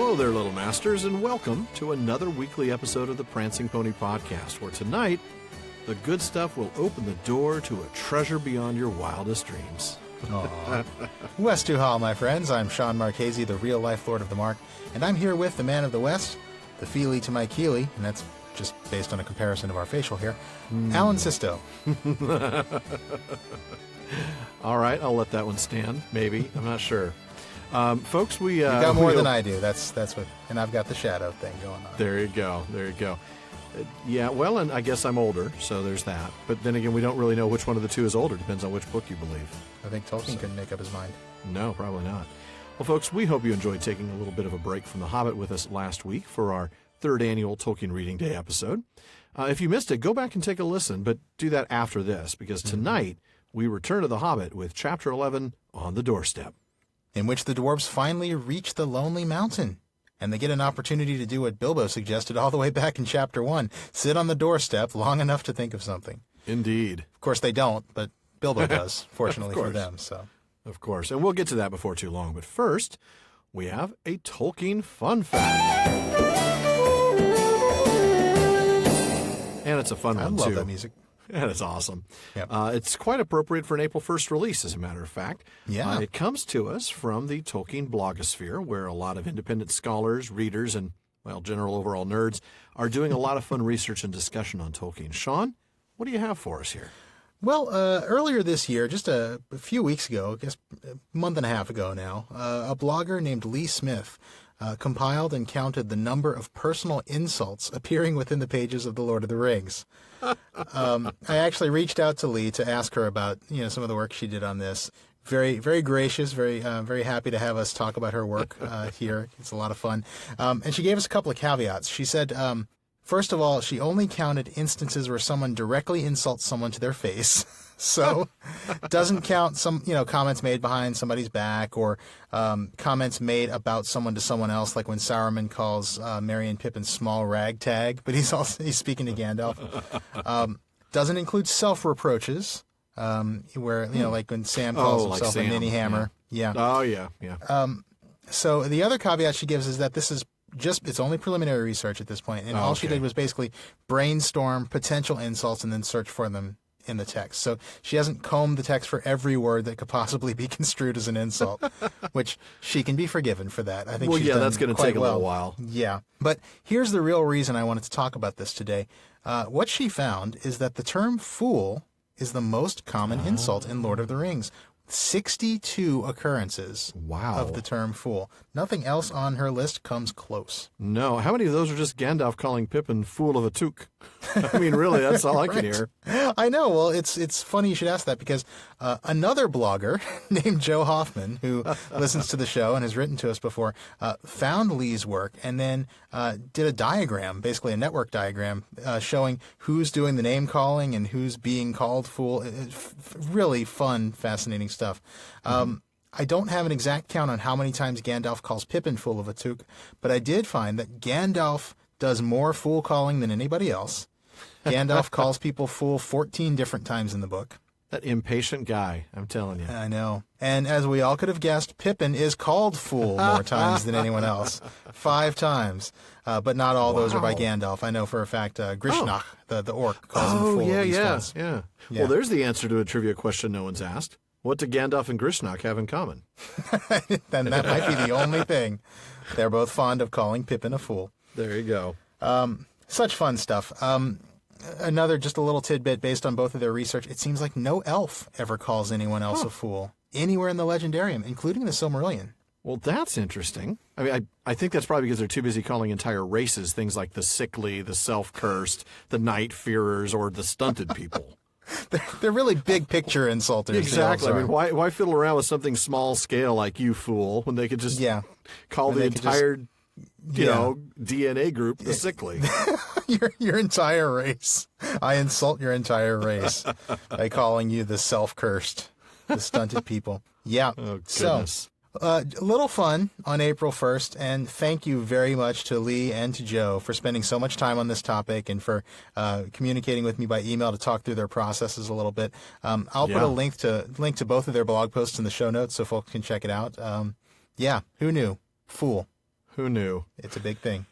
Hello there, little masters, and welcome to another weekly episode of the Prancing Pony Podcast, where tonight, the good stuff will open the door to a treasure beyond your wildest dreams. West to Hall, my friends. I'm Sean Marchese, the real-life Lord of the Mark, and I'm here with the man of the West, the Feely to my Keely, and that's just based on a comparison of our facial hair, Alan Sisto. All right, I'll let that one stand, maybe. I'm not sure. Folks, we... you got more than I do. That's what... And I've got the shadow thing going on. There you go. Yeah, well, and I guess I'm older, so there's that. But then again, we don't really know which one of the two is older. Depends on which book you believe. I think Tolkien couldn't make up his mind. No, probably not. Well, folks, we hope you enjoyed taking a little bit of a break from The Hobbit with us last week for our third annual Tolkien Reading Day episode. If you missed it, go back and take a listen, but do that after this, because tonight we return to The Hobbit with Chapter 11, On the Doorstep, in which the dwarves finally reach the Lonely Mountain. And they get an opportunity to do what Bilbo suggested all the way back in Chapter 1, sit on the doorstep long enough to think of something. Indeed. Of course, they don't, but Bilbo does, fortunately for them. So, of course. And we'll get to that before too long. But first, we have a Tolkien Fun Fact. And it's a fun one, too. I love that music. And it's awesome. Yep. It's quite appropriate for an April 1st release, as a matter of fact. Yeah. It comes to us from the Tolkien blogosphere, where a lot of independent scholars, readers, and, well, general overall nerds are doing a lot of fun research and discussion on Tolkien. Sean, what do you have for us here? Well, earlier this year, just a few weeks ago, I guess a month and a half ago now, a blogger named Lee Smith compiled and counted the number of personal insults appearing within the pages of The Lord of the Rings. I actually reached out to Lee to ask her about, some of the work she did on this. Very, very gracious, very happy to have us talk about her work here. It's a lot of fun. And she gave us a couple of caveats. She said, first of all, she only counted instances where someone directly insults someone to their face. So doesn't count some, comments made behind somebody's back or comments made about someone to someone else, like when Saruman calls Merry and Pippin small ragtag, but he's speaking to Gandalf. Doesn't include self-reproaches, where, like when Sam calls himself a ninny hammer. Yeah. Oh, yeah. So the other caveat she gives is that this is it's only preliminary research at this point, and all she did was basically brainstorm potential insults and then search for them in the text. So she hasn't combed the text for every word that could possibly be construed as an insult, which she can be forgiven for that. I think she's done that's going to take a little while. Yeah. But here's the real reason I wanted to talk about this today. What she found is that the term fool is the most common insult in Lord of the Rings. 62 occurrences of the term fool. Nothing else on her list comes close. No. How many of those are just Gandalf calling Pippin fool of a took? I mean, really, that's all I can hear. I know. Well, it's funny you should ask that because another blogger named Joe Hoffman, who listens to the show and has written to us before, found Lee's work and then did a diagram, basically a network diagram, showing who's doing the name calling and who's being called fool. Really fun, fascinating stuff. I don't have an exact count on how many times Gandalf calls Pippin fool of a took, but I did find that Gandalf does more fool calling than anybody else. Gandalf calls people fool 14 different times in the book. That impatient guy, I'm telling you. I know. And as we all could have guessed, Pippin is called fool more times than anyone else. 5 times. But not all those are by Gandalf. I know for a fact Grishnach, the orc, calls him fool. Yeah. Well, there's the answer to a trivia question no one's asked. What do Gandalf and Grishnach have in common? Then that might be the only thing. They're both fond of calling Pippin a fool. There you go. Such fun stuff. Another just a little tidbit based on both of their research. It seems like no elf ever calls anyone else a fool anywhere in the Legendarium, including the Silmarillion. Well, that's interesting. I mean, I think that's probably because they're too busy calling entire races things like the sickly, the self-cursed, the night-fearers, or the stunted people. They're really big picture insulters. Exactly. I mean, why fiddle around with something small scale like you fool when they could just call the entire DNA group the sickly. your entire race. I insult your entire race by calling you the self-cursed, the stunted people. Yeah. Oh, goodness. So, a little fun on April 1st, and thank you very much to Lee and to Joe for spending so much time on this topic and for communicating with me by email to talk through their processes a little bit. I'll put a link to both of their blog posts in the show notes so folks can check it out. Who knew? Fool. Who knew? It's a big thing.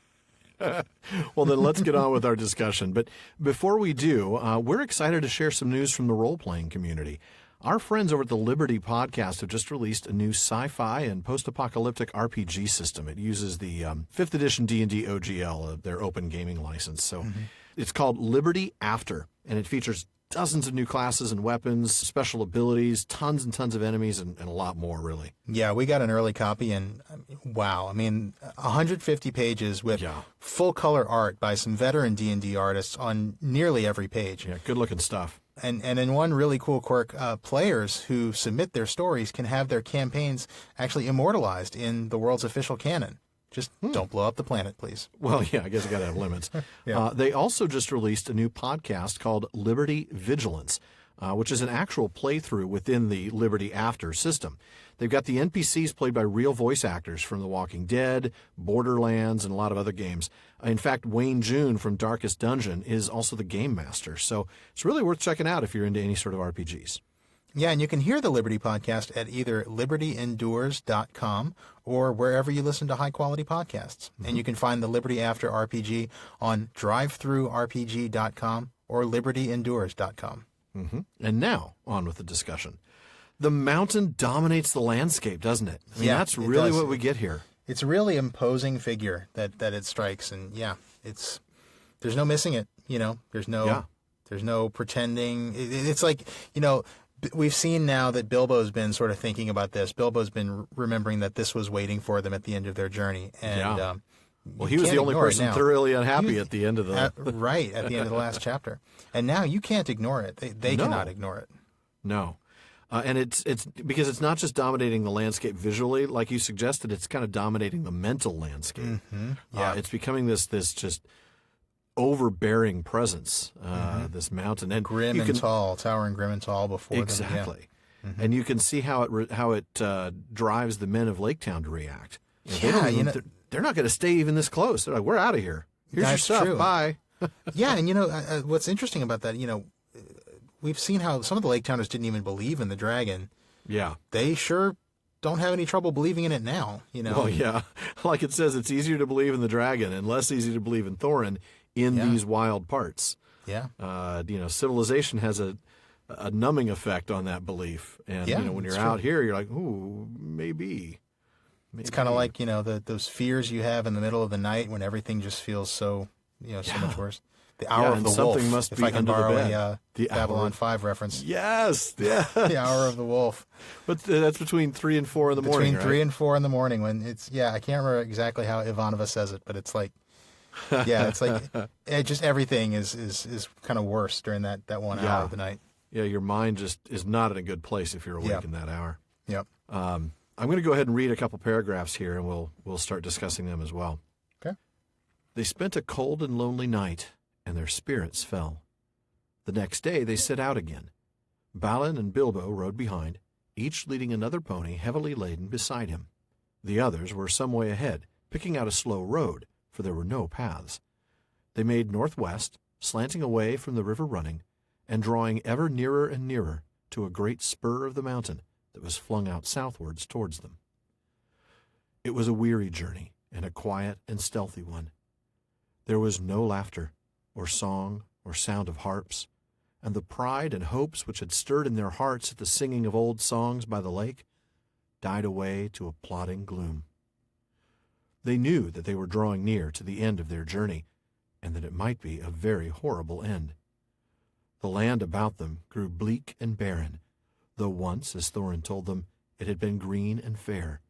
Well, then let's get on with our discussion. But before we do, we're excited to share some news from the role-playing community. Our friends over at the Liberty Podcast have just released a new sci-fi and post-apocalyptic RPG system. It uses the 5th edition D&D OGL, their open gaming license. So it's called Liberty After, and it features dozens of new classes and weapons, special abilities, tons and tons of enemies, and a lot more, really. Yeah, we got an early copy, and wow, I mean, 150 pages with full-color art by some veteran D&D artists on nearly every page. Yeah, good-looking stuff. And in one really cool quirk, players who submit their stories can have their campaigns actually immortalized in the world's official canon. Just don't blow up the planet, please. Well, yeah, I guess I got to have limits. They also just released a new podcast called Liberty Vigilance, which is an actual playthrough within the Liberty After system. They've got the NPCs played by real voice actors from The Walking Dead, Borderlands, and a lot of other games. In fact, Wayne June from Darkest Dungeon is also the game master. So it's really worth checking out if you're into any sort of RPGs. Yeah, and you can hear the Liberty Podcast at either libertyendures.com or wherever you listen to high-quality podcasts. And you can find the Liberty After RPG on drivethroughrpg.com or libertyendures.com. And now, on with the discussion. The mountain dominates the landscape, doesn't it? I mean, that's really what we get here. It's a really imposing figure that it strikes, and there's no missing it. There's no pretending. It's like, we've seen now that Bilbo's been sort of thinking about this. Bilbo's been remembering that this was waiting for them at the end of their journey. And well, he was the only person thoroughly unhappy at the end of the... at the end of the last chapter. And now you can't ignore it. They cannot ignore it. No. And it's because it's not just dominating the landscape visually, like you suggested, it's kind of dominating the mental landscape. Yeah. It's becoming this just overbearing presence, this mountain. And grim and tall, towering grim and tall before them. Exactly. And you can see how it drives the men of Lake Town to react. They're not going to stay even this close. They're like, we're out of here. Here's your stuff. True. Bye. Yeah, and what's interesting about that, we've seen how some of the Lake Towners didn't even believe in the dragon. Yeah. They sure don't have any trouble believing in it now, Well, yeah. Like it says, it's easier to believe in the dragon and less easy to believe in Thorin in these wild parts. Yeah. Civilization has a numbing effect on that belief. And, when you're out here, you're like, ooh, maybe. It's kind of like, those fears you have in the middle of the night when everything just feels so, so much worse. The Hour of the Wolf, must if be I can under borrow the bed. a Babylon 5 reference. Yes, yes. The Hour of the Wolf. But that's between 3 and 4 in the morning, Between 3 and 4 in the morning when it's, I can't remember exactly how Ivanova says it, but it's like, it's like just everything is kind of worse during that 1 hour of the night. Yeah, your mind just is not in a good place if you're awake in that hour. Yep. I'm going to go ahead and read a couple paragraphs here, and we'll start discussing them as well. Okay. They spent a cold and lonely night, and their spirits fell. The next day they set out again. Balin and Bilbo rode behind, each leading another pony heavily laden beside him. The others were some way ahead, picking out a slow road, for there were no paths. They made northwest, slanting away from the river running, and drawing ever nearer and nearer to a great spur of the mountain that was flung out southwards towards them. It was a weary journey, and a quiet and stealthy one. There was no laughter, or song, or sound of harps, and the pride and hopes which had stirred in their hearts at the singing of old songs by the lake died away to a plodding gloom. They knew that they were drawing near to the end of their journey, and that it might be a very horrible end. The land about them grew bleak and barren, though once, as Thorin told them, it had been green and fair.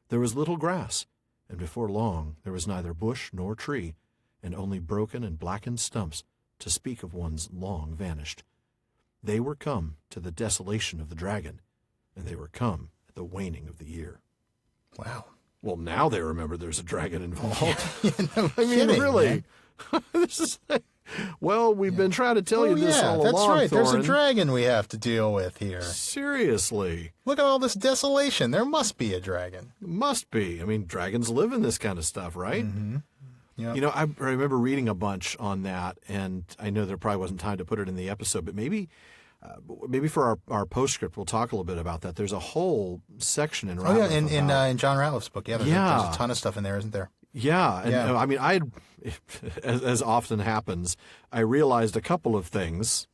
There was little grass, and before long there was neither bush nor tree, and only broken and blackened stumps, to speak of ones long vanished. They were come to the desolation of the dragon, and they were come at the waning of the year. Wow. Well, now they remember there's a dragon involved. No I mean, kidding, really. This is like, well, we've been trying to tell you this all along, that's right. Thorin. There's a dragon we have to deal with here. Seriously. Look at all this desolation. There must be a dragon. Must be. I mean, dragons live in this kind of stuff, right? Mm-hmm. Yep. I remember reading a bunch on that, and I know there probably wasn't time to put it in the episode, but maybe maybe for our postscript, we'll talk a little bit about that. There's a whole section in Ratliff. Oh, yeah, in John Ratliff's book. Yeah, there's a ton of stuff in there, isn't there? Yeah. And I mean, as often happens, I realized a couple of things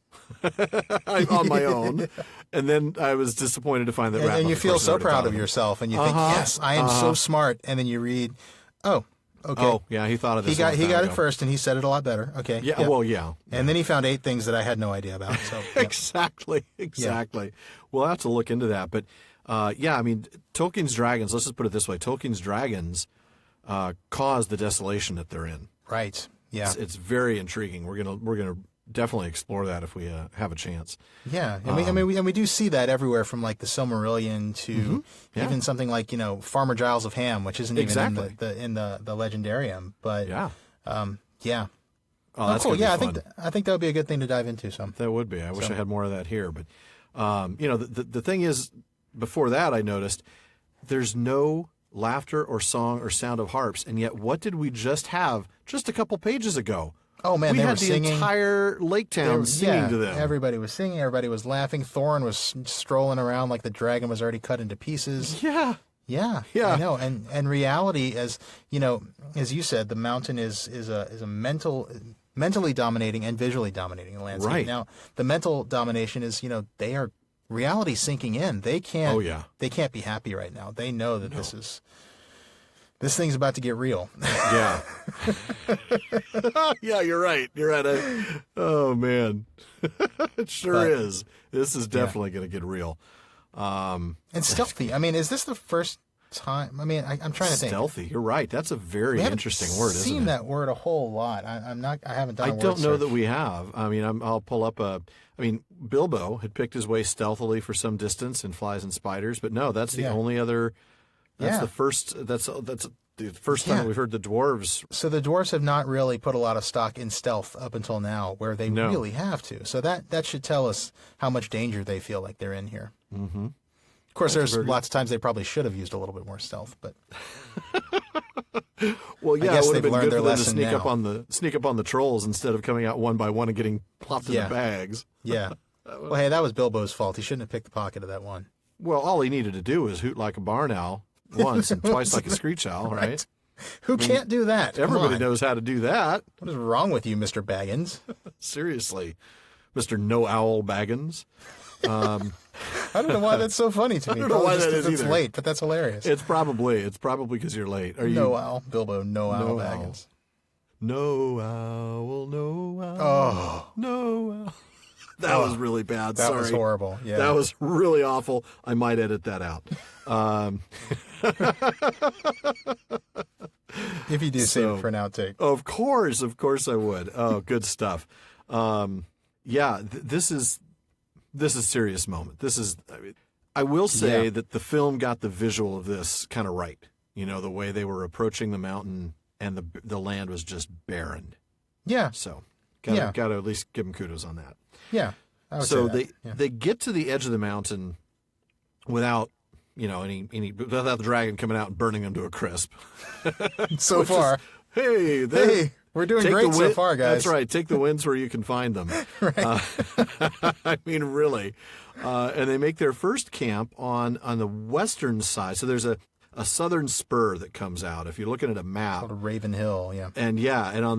on my own, and then I was disappointed to find that Ratliff, and you feel so proud of yourself, and you think, yes, I am so smart, and then you read, oh, okay. Oh, yeah, he thought of this. He got it first, and he said it a lot better. Okay. Yeah, well, yeah. And then he found 8 things that I had no idea about. So Exactly. We'll have to look into that. But, yeah, I mean, Tolkien's dragons, let's just put it this way. Tolkien's dragons cause the desolation that they're in. Right. Yeah. It's very intriguing. We're gonna definitely explore that if we have a chance. Yeah, and we do see that everywhere, from like the Silmarillion to even something like Farmer Giles of Ham, which isn't even in the Legendarium. But yeah. Oh, that's cool. Yeah, fun. I think that would be a good thing to dive into. So that would be. I wish I had more of that here. But the thing is, before that, I noticed there's no laughter or song or sound of harps, and yet what did we just have just a couple pages ago? Oh, man, we they had were the singing. entire lake town singing to them. Everybody was singing. Everybody was laughing. Thorin was strolling around like the dragon was already cut into pieces. Yeah. I know. And reality, as as you said, the mountain is a mentally dominating and visually dominating the landscape. Right. Now, the mental domination is they are reality sinking in. They can't. Oh, yeah. They can't be happy right now. They know that this thing's about to get real. Yeah. Yeah, you're right. Oh, man. It sure is. This is definitely going to get real. And stealthy. I mean, is this the first time? I mean, I'm trying to think. Stealthy. You're right. That's a very interesting word, isn't it? I've seen that word a whole lot. I haven't done a word I don't know search. that we have. I mean, I'll pull up Bilbo had picked his way stealthily for some distance in Flies and Spiders, but no, that's the only other. That's the first. That's the first time we've heard the dwarves. So the dwarves have not really put a lot of stock in stealth up until now, where they really have to. So that should tell us how much danger they feel like they're in here. Mm-hmm. Of course, there's lots of times they probably should have used a little bit more stealth, but well, yeah, I guess it would have they've been learned good their for them to lesson sneak up on the trolls instead of coming out one by one and getting plopped in the bags. Yeah. Well, hey, that was Bilbo's fault. He shouldn't have picked the pocket of that one. Well, all he needed to do was hoot like a barn owl once and twice like a screech owl, right? Who can't do that? Everybody knows how to do that. What is wrong with you, Mr. Baggins? Seriously, Mr. No Owl Baggins. I don't know why that's so funny to me. I don't know why that is it's either. late, but that's hilarious. It's probably because you're late. Are you? No Owl, Bilbo, No Owl Baggins. No owl, no owl. Oh. No owl. That was really bad. That Sorry. was horrible. Yeah. That was really awful. I might edit that out. If you do save it for an outtake. Of course I would. Oh, good stuff. This is a serious moment. I will say that the film got the visual of this kind of right. The way they were approaching the mountain and the land was just barren. Yeah. So got to at least give them kudos on that. Yeah. So they get to the edge of the mountain without without the dragon coming out and burning them to a crisp. So far. Hey, we're doing great so far, guys. That's right. Take the wins where you can find them. Right. I mean, really. And they make their first camp on the western side. So there's a southern spur that comes out. If you're looking at a map. Called Raven Hill, yeah. And on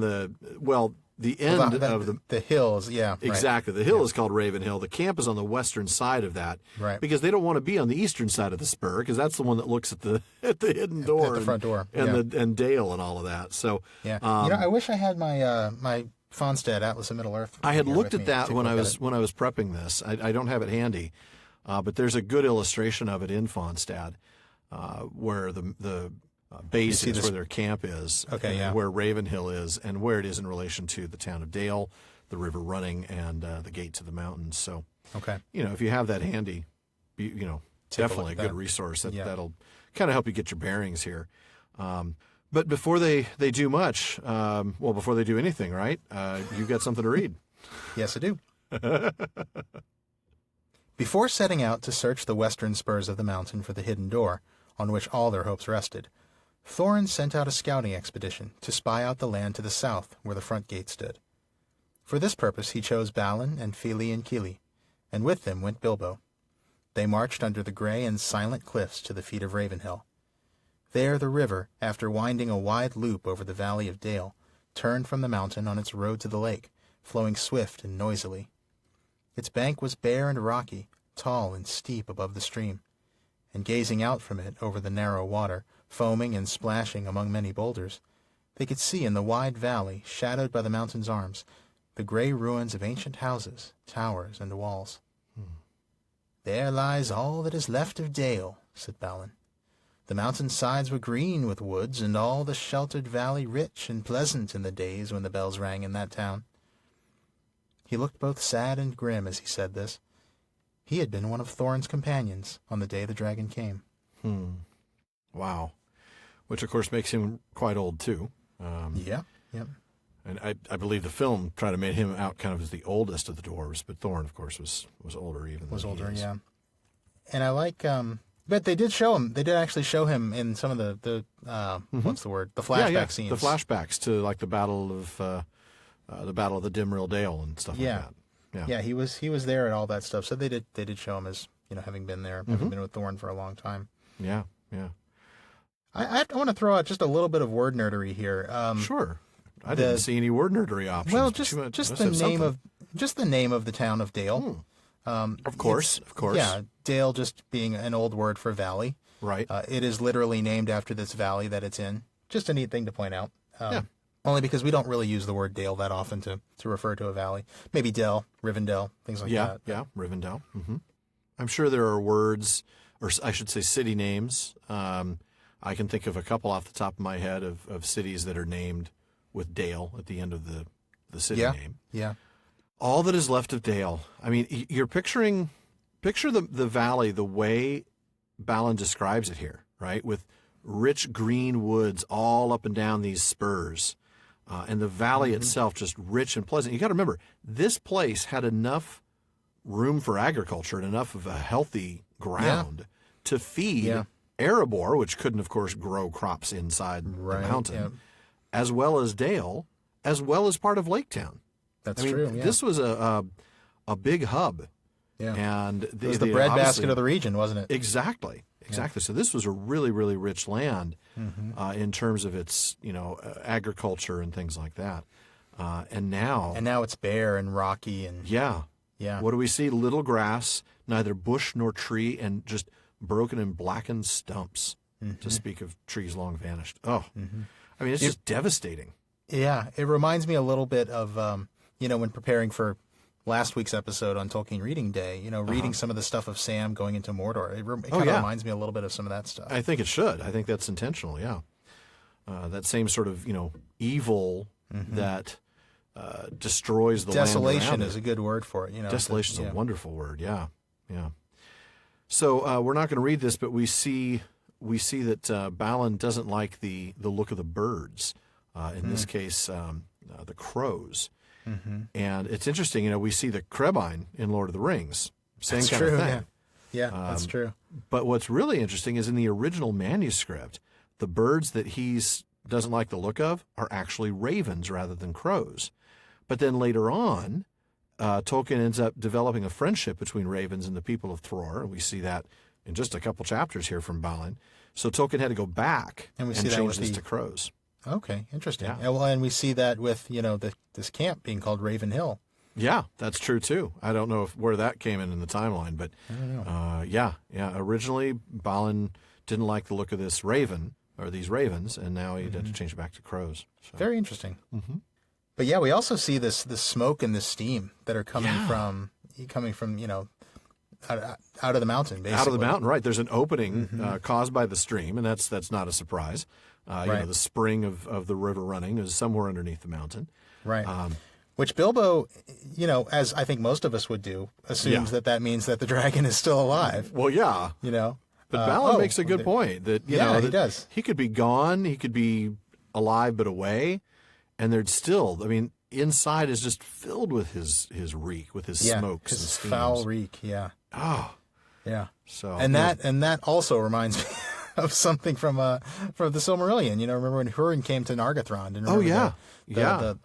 the end of the hills, yeah. Exactly. The hill is called Raven Hill. The camp is on the western side of that. Right. Because they don't want to be on the eastern side of the spur, because that's the one that looks at the hidden door. At the front door. And Dale and all of that. So yeah. I wish I had my my Fonstad Atlas of Middle-earth. I had looked at that when I was prepping this. I don't have it handy. But there's a good illustration of it in Fonstad, where the base is where their camp is, where Ravenhill is, and where it is in relation to the town of Dale, the river running, and the gate to the mountains. So, if you have that handy, definitely a good resource. That'll kind of help you get your bearings here. But before they do much, before they do anything, right? You've got something to read. Yes, I do. Before setting out to search the western spurs of the mountain for the hidden door, on which all their hopes rested, Thorin sent out a scouting expedition to spy out the land to the south where the front gate stood. For this purpose he chose Balin and Fili and Kili, and with them went Bilbo. They marched under the gray and silent cliffs to the feet of Ravenhill. There the river, after winding a wide loop over the valley of Dale, turned from the mountain on its road to the lake, flowing swift and noisily. Its bank was bare and rocky, tall and steep above the stream, and gazing out from it over the narrow water, foaming and splashing among many boulders, they could see in the wide valley, shadowed by the mountain's arms, the gray ruins of ancient houses, towers, and walls. "There lies all that is left of Dale," said Balin. "The mountain sides were green with woods, and all the sheltered valley rich and pleasant in the days when the bells rang in that town." He looked both sad and grim as he said this. He had been one of Thorin's companions on the day the dragon came. Wow. Which, of course, makes him quite old, too. Yep. And I believe the film tried to make him out kind of as the oldest of the dwarves, but Thorin, of course, was older even. Was than older, he is. yeah. And I like, but they did show him. They did actually show him in some of the what's the word? The flashback scenes. The flashbacks to like the Battle of the Dimrill Dale and stuff like that. Yeah, he was there and all that stuff. So they did show him as having been there, having been with Thorin for a long time. Yeah. I want to throw out just a little bit of word nerdery here. Sure. I didn't see any word nerdery options. Well, just the name of the town of Dale. Of course. Yeah, Dale just being an old word for valley. Right. It is literally named after this valley that it's in. Just a neat thing to point out. Only because we don't really use the word Dale that often to refer to a valley. Maybe Dell, Rivendell, things like that. Yeah, Rivendell. I'm sure there are words, or I should say city names. I can think of a couple off the top of my head of cities that are named with Dale at the end of the city name. Yeah. All that is left of Dale. I mean, you're picture the valley the way Balin describes it here, right? With rich green woods all up and down these spurs. And the valley itself just rich and pleasant. You got to remember, this place had enough room for agriculture and enough of a healthy ground to feed Erebor, which couldn't, of course, grow crops inside the mountain, as well as Dale, as well as part of Lake Town. That's true. Yeah. This was a big hub. Yeah. And it was the breadbasket of the region, wasn't it? Exactly. So this was a really, really rich land in terms of its, agriculture and things like that. And now it's bare and rocky and What do we see? Little grass, neither bush nor tree, and just broken and blackened stumps. To speak of trees long vanished. Oh, I mean, it's just devastating. Yeah, it reminds me a little bit of when preparing for last week's episode on Tolkien Reading Day, reading some of the stuff of Sam going into Mordor. It kind of reminds me a little bit of some of that stuff. I think it should. I think that's intentional, yeah. That same sort of, evil that destroys the Desolation land. Desolation is a good word for it. Desolation is a wonderful word, yeah. So we're not going to read this, but we see that Balin doesn't like the look of the birds. In this case, the crows. And it's interesting, we see the Crebine in Lord of the Rings. Same kind of thing. Yeah, that's true. But what's really interesting is in the original manuscript, the birds that he doesn't like the look of are actually ravens rather than crows. But then later on, Tolkien ends up developing a friendship between ravens and the people of Thror, and we see that in just a couple chapters here from Balin. So Tolkien had to go back and change this to crows. Okay, interesting. Yeah. And we see that with this camp being called Raven Hill. Yeah, that's true too. I don't know where that came in the timeline, but I don't know. Originally, Balin didn't like the look of this raven or these ravens, and now he had to change it back to crows. So. Very interesting. But yeah, we also see this smoke and this steam that are coming from out of the mountain, basically. Out of the mountain, right. There's an opening caused by the stream, and that's not a surprise. The spring of the river running is somewhere underneath the mountain. Right. Which Bilbo, as I think most of us would do, assumes that means that the dragon is still alive. Well, yeah. But Balin makes a good point that, he does. He could be gone, he could be alive but away, and there'd still, inside is just filled with his reek, with his smokes and his steams. Foul reek, Oh. Yeah. So and that also reminds me of something from the Silmarillion. Remember when Húrin came to Nargothrond? And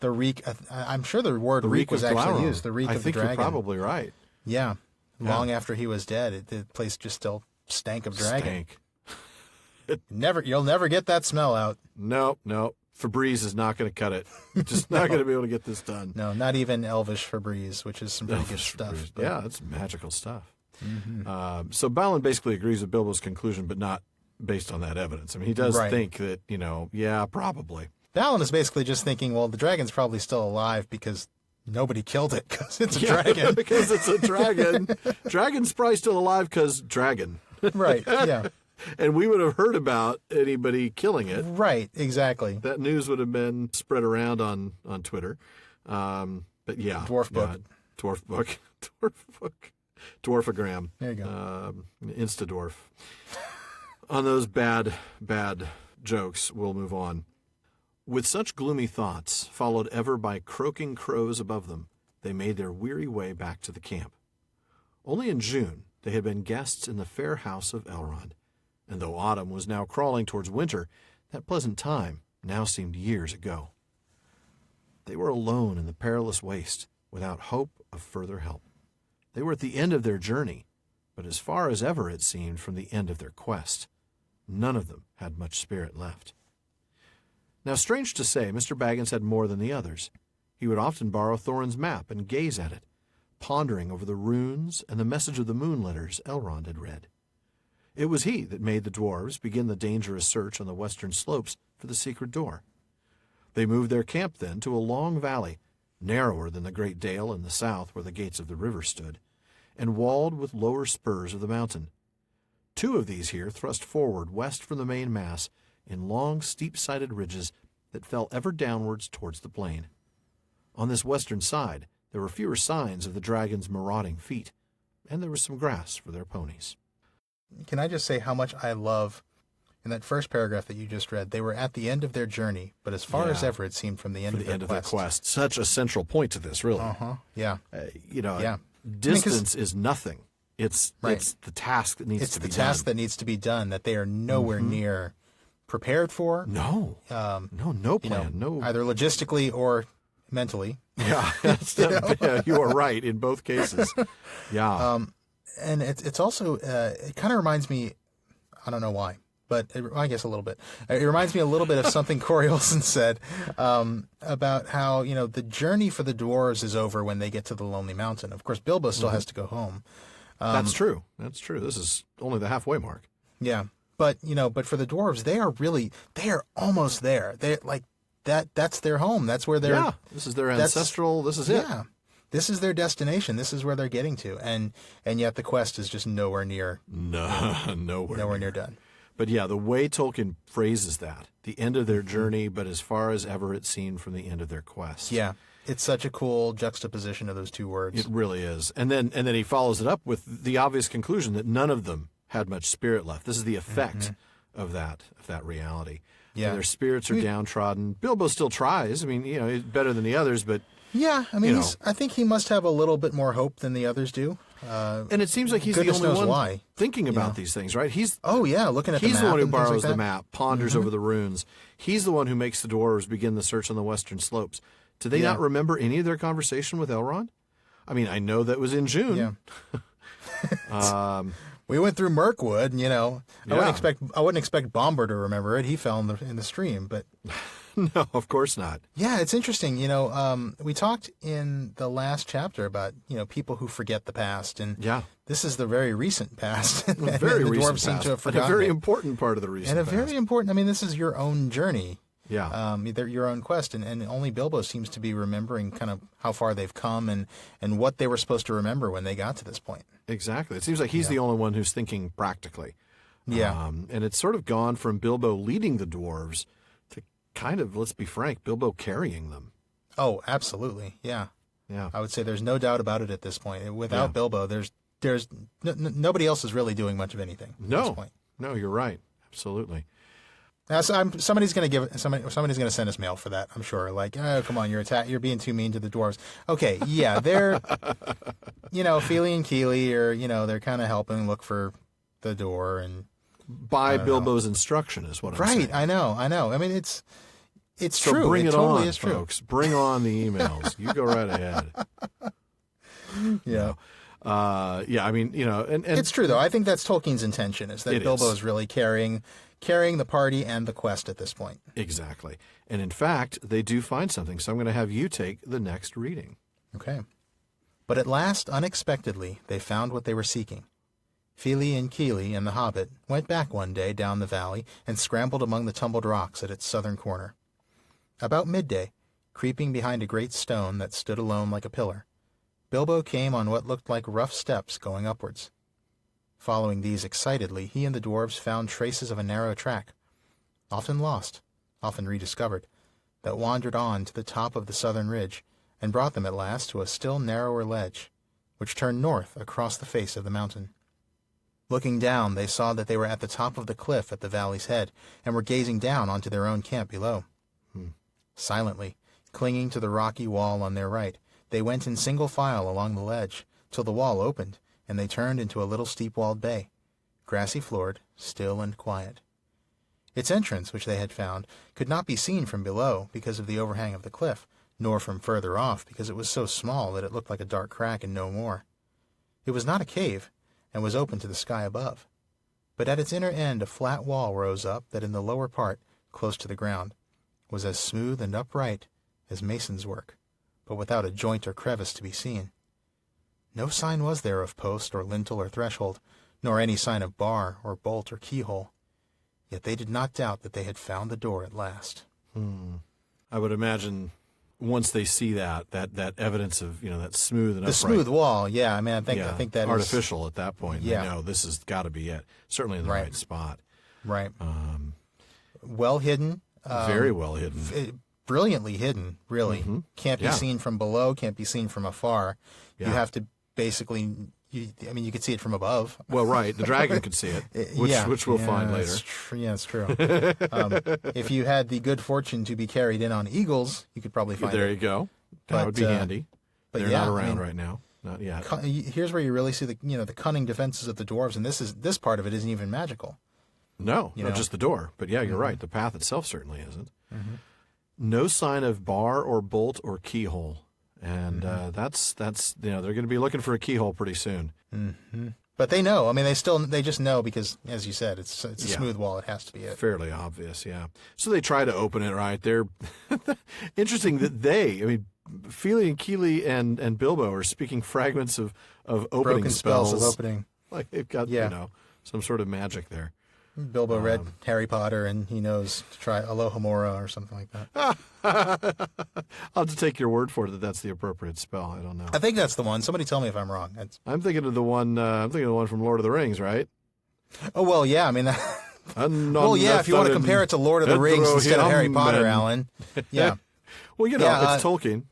the reek. I'm sure the word reek was actually used. The reek of the dragon. I think you're probably right. Yeah. Long after he was dead, the place just still stank of dragon. You'll never get that smell out. No. Febreze is not going to cut it. Just not going to be able to get this done. No, not even Elvish Febreze, which is some pretty good stuff. But... Yeah, it's magical stuff. Mm-hmm. So Balin basically agrees with Bilbo's conclusion, but not based on that evidence. I mean, he does think that, probably. Balin is basically just thinking, well, the dragon's probably still alive because nobody killed it because it's a dragon. Because it's a dragon. Dragon's probably still alive because dragon. Right, yeah. And we would have heard about anybody killing it. Right, exactly. That news would have been spread around on Twitter. But yeah. Dwarf book. Dwarfogram. There you go. Insta-dwarf. On those bad jokes, we'll move on. With such gloomy thoughts, followed ever by croaking crows above them, they made their weary way back to the camp. Only in June they had been guests in the fair house of Elrond, and though autumn was now crawling towards winter, that pleasant time now seemed years ago. They were alone in the perilous waste, without hope of further help. They were at the end of their journey, but as far as ever it seemed from the end of their quest. None of them had much spirit left. Now, strange to say, Mr. Baggins had more than the others. He would often borrow Thorin's map and gaze at it, pondering over the runes and the message of the moon letters Elrond had read. It was he that made the dwarves begin the dangerous search on the western slopes for the secret door. They moved their camp then to a long valley, narrower than the great dale in the south where the gates of the river stood, and walled with lower spurs of the mountain. Two of these here thrust forward west from the main mass in long, steep-sided ridges that fell ever downwards towards the plain. On this western side there were fewer signs of the dragon's marauding feet, and there was some grass for their ponies. Can I just say how much I love, in that first paragraph that you just read, they were at the end of their journey, but as far as ever it seemed from the end, of their quest. Such a central point to this, really. Yeah. Distance is nothing. It's the task that needs to be done. It's the task that needs to be done that they are nowhere near prepared for. No plan. No, either logistically or mentally. Yeah, you are right in both cases. Yeah. And it's also, it kind of reminds me, I don't know why, but I guess a little bit. It reminds me a little bit of something Corey Olsen said about how, the journey for the dwarves is over when they get to the Lonely Mountain. Of course, Bilbo still has to go home. That's true. This is only the halfway mark. Yeah. But for the dwarves, they are almost there. They're like that's their home. That's where they're. Yeah. This is their ancestral. This is it. Yeah. This is their destination. This is where they're getting to, and yet the quest is just nowhere near. Nowhere near done. But yeah, the way Tolkien phrases that, the end of their journey, but as far as ever it seemed from the end of their quest. Yeah, it's such a cool juxtaposition of those two words. It really is. And then he follows it up with the obvious conclusion that none of them had much spirit left. This is the effect of that reality. Yeah, their spirits are downtrodden. Bilbo still tries. I mean, he's better than the others, but. Yeah, I mean, I think he must have a little bit more hope than the others do. And it seems like he's the only one thinking about these things, right? Looking at the map. He's the one who borrows the map, ponders over the runes. He's the one who makes the dwarves begin the search on the western slopes. Do they not remember any of their conversation with Elrond? I mean, I know that was in June. Yeah. We went through Mirkwood, and I wouldn't expect Bomber to remember it. He fell in the stream, but. No, of course not. Yeah, it's interesting. We talked in the last chapter about, people who forget the past. And this is the very recent past. Very the recent dwarves seem to have forgotten. And a very important part of the recent past. Very important. This is your own journey. Yeah. Your own quest. And only Bilbo seems to be remembering kind of how far they've come and what they were supposed to remember when they got to this point. Exactly. It seems like he's the only one who's thinking practically. Yeah. And it's sort of gone from Bilbo leading the dwarves to kind of, let's be frank, Bilbo carrying them. Oh, absolutely. Yeah. Yeah. I would say there's no doubt about it at this point. Without Bilbo, there's nobody else is really doing much of anything at this point. No, you're right. Absolutely. Now, somebody's going to send us mail for that, I'm sure. Like, oh, come on, you're being too mean to the dwarves. Okay, yeah, they're, Feely and Keely are, they're kind of helping look for the door and by Bilbo's instruction is what I'm saying. Right, I know. I mean, it's so true. Bring it totally on, is true. folks. Bring on the emails. You go right ahead. Yeah. Yeah, I mean, and It's true, though. I think that's Tolkien's intention, is that Bilbo is really carrying the party and the quest at this point. Exactly. And in fact, they do find something, so I'm going to have you take the next reading. Okay. But at last, unexpectedly, they found what they were seeking. Fili and Kili and the hobbit went back one day down the valley and scrambled among the tumbled rocks at its southern corner. About midday, creeping behind a great stone that stood alone like a pillar, Bilbo came on what looked like rough steps going upwards. Following these excitedly, he and the dwarves found traces of a narrow track, often lost, often rediscovered, that wandered on to the top of the southern ridge and brought them at last to a still narrower ledge, which turned north across the face of the mountain. Looking down, they saw that they were at the top of the cliff at the valley's head and were gazing down onto their own camp below. Silently, clinging to the rocky wall on their right, they went in single file along the ledge till the wall opened and they turned into a little steep-walled bay, grassy-floored, still and quiet. Its entrance, which they had found, could not be seen from below because of the overhang of the cliff, nor from further off because it was so small that it looked like a dark crack and no more. It was not a cave, and was open to the sky above. But at its inner end a flat wall rose up that in the lower part, close to the ground, was as smooth and upright as mason's work, but without a joint or crevice to be seen. No sign was there of post or lintel or threshold, nor any sign of bar or bolt or keyhole. Yet they did not doubt that they had found the door at last. I would imagine once they see that evidence of, that smooth and upright. The smooth wall, yeah. I mean, I think that artificial is, at that point. Yeah. They know this has got to be it. Certainly in the right spot. Right. Well hidden. Very well hidden. Brilliantly hidden, really. Can't be seen from below, can't be seen from afar. Yeah. You have to basically, you could see it from above. Well, right. The dragon could see it, which we'll find later. It's true. If you had the good fortune to be carried in on eagles, you could probably find it. There you go. That would be handy. But they're not around right now. Not yet. Here's where you really see the cunning defenses of the dwarves, and this part of it isn't even magical. No, just the door. But yeah, you're right. The path itself certainly isn't. No sign of bar or bolt or keyhole. And that's they're going to be looking for a keyhole pretty soon. But they know. I mean, they just know because, as you said, it's a smooth wall. It has to be it. Fairly obvious, yeah. So they try to open it, right? They're interesting that Fili and Kili and Bilbo are speaking fragments of opening broken spells of opening. Like they've got some sort of magic there. Bilbo read Harry Potter, and he knows to try Alohomora or something like that. I'll have to take your word for it that that's the appropriate spell. I don't know. I think that's the one. Somebody tell me if I'm wrong. I'm thinking of the one. From Lord of the Rings, right? Oh well, yeah. I mean, if you want to compare it to Lord of the Rings instead of Harry Potter, Alan. Yeah. Well, it's Tolkien.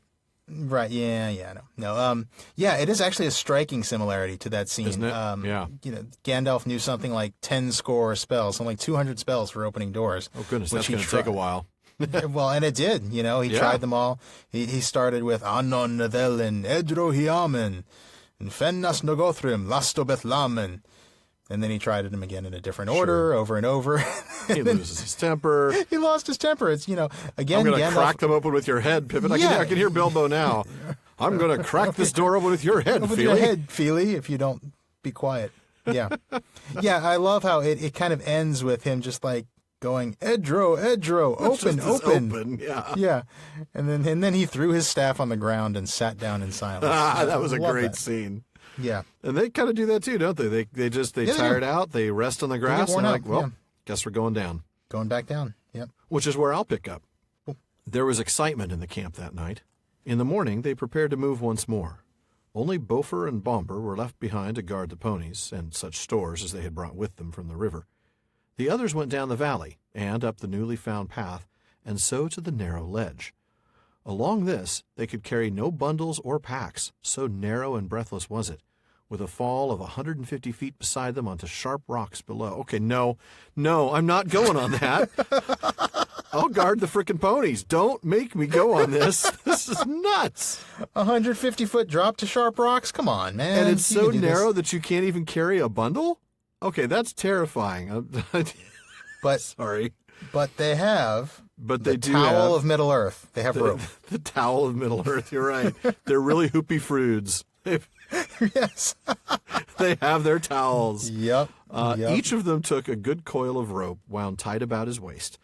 Right, no. It is actually a striking similarity to that scene. Isn't it? Gandalf knew something like 10 score spells, something like 200 spells for opening doors. Oh, goodness, that's going to take a while. Well, and it did, he tried them all. He started with Anon Navelin, Edrohiamen, and Fennas Nogothrim, Lastobethlamen. And then he tried them again in a different order, over and over. He loses his temper. He lost his temper. It's, again, I'm going to crack them open with your head, Pippin. I can hear Bilbo now. I'm going to crack this door open with your head, Fili. With your head, Fili, if you don't be quiet. Yeah. I love how it kind of ends with him just like going, Edro, open. Yeah. And then he threw his staff on the ground and sat down in silence. That was a great scene. Yeah. And they kind of do that too, don't they? They tire it out, they rest on the grass, and they're like, guess we're going down. Going back down, yep. Which is where I'll pick up. Cool. There was excitement in the camp that night. In the morning, they prepared to move once more. Only Bofer and Bomber were left behind to guard the ponies and such stores as they had brought with them from the river. The others went down the valley and up the newly found path, and so to the narrow ledge. Along this, they could carry no bundles or packs, so narrow and breathless was it, with a fall of 150 feet beside them onto sharp rocks below. Okay, no, I'm not going on that. I'll guard the frickin' ponies. Don't make me go on this. This is nuts. 150-foot drop to sharp rocks? Come on, man. And it's so narrow that you can't even carry a bundle? Okay, that's terrifying. But sorry. But they have the Towel of Middle-earth. They have rope. The Towel of Middle-earth, you're right. They're really hoopy froods. Yes. They have their towels. Yep. Each of them took a good coil of rope wound tight about his waist.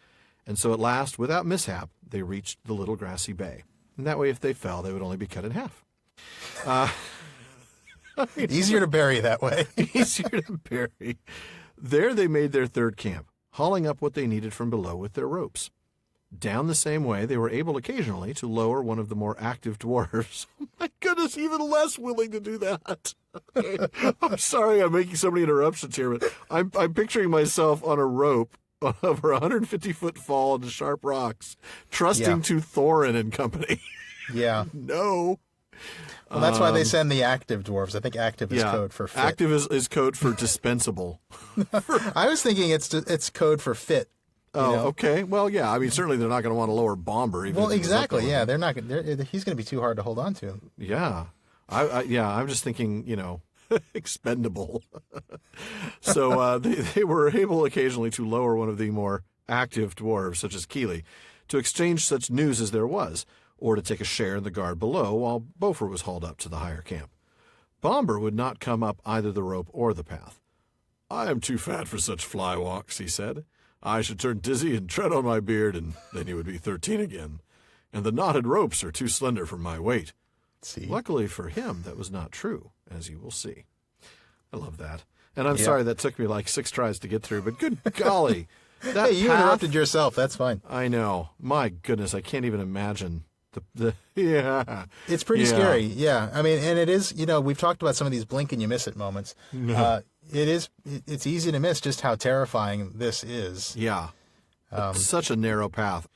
And so at last, without mishap, they reached the little grassy bay. And that way, if they fell, they would only be cut in half. Easier to bury that way. Easier to bury. There they made their third camp, hauling up what they needed from below with their ropes. Down the same way, they were able occasionally to lower one of the more active dwarves. Oh my goodness, even less willing to do that. I'm sorry I'm making so many interruptions here, but I'm picturing myself on a rope over a 150-foot fall into sharp rocks, trusting to Thorin and company. Yeah. No. Well, that's why they send the active dwarves. I think active is code for fit. Active is code for dispensable. I was thinking it's code for fit. Oh, okay. Well, yeah. I mean, certainly they're not going to want to lower Bomber. Even well, if exactly. Yeah, they're not. He's going to be too hard to hold on to. Yeah. I'm just thinking, expendable. So they were able occasionally to lower one of the more active dwarves, such as Keeley, to exchange such news as there was, or to take a share in the guard below while Beaufort was hauled up to the higher camp. Bomber would not come up either the rope or the path. "I am too fat for such fly walks," he said. "I should turn dizzy and tread on my beard, and then you would be 13 again. And the knotted ropes are too slender for my weight." See? Luckily for him, that was not true, as you will see. I love that. And I'm sorry that took me like 6 tries to get through, but good golly. That Hey, you path, interrupted yourself. That's fine. I know. My goodness, I can't even imagine It's pretty scary. Yeah. I mean, and it is, we've talked about some of these blink and you miss it moments. It's easy to miss just how terrifying this is. Yeah. It's such a narrow path.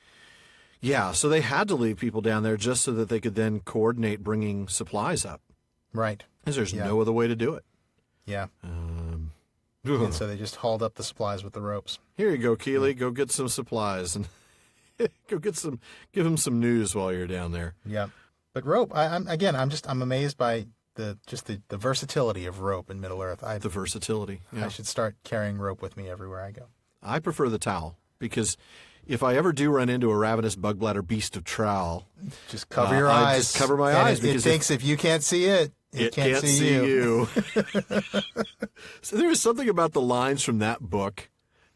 Yeah, so they had to leave people down there just so that they could then coordinate bringing supplies up. Right. Because there's no other way to do it. Yeah. And so they just hauled up the supplies with the ropes. Here you go, Keeley. Go get some supplies and give them some news while you're down there. Yeah. But rope, I'm amazed by the versatility of rope in Middle Earth. The versatility. Yeah. I should start carrying rope with me everywhere I go. I prefer the towel because if I ever do run into a ravenous bug bladder beast of trowel, just cover your eyes. I just cover my eyes because it thinks if you can't see it, it can't see you. So there is something about the lines from that book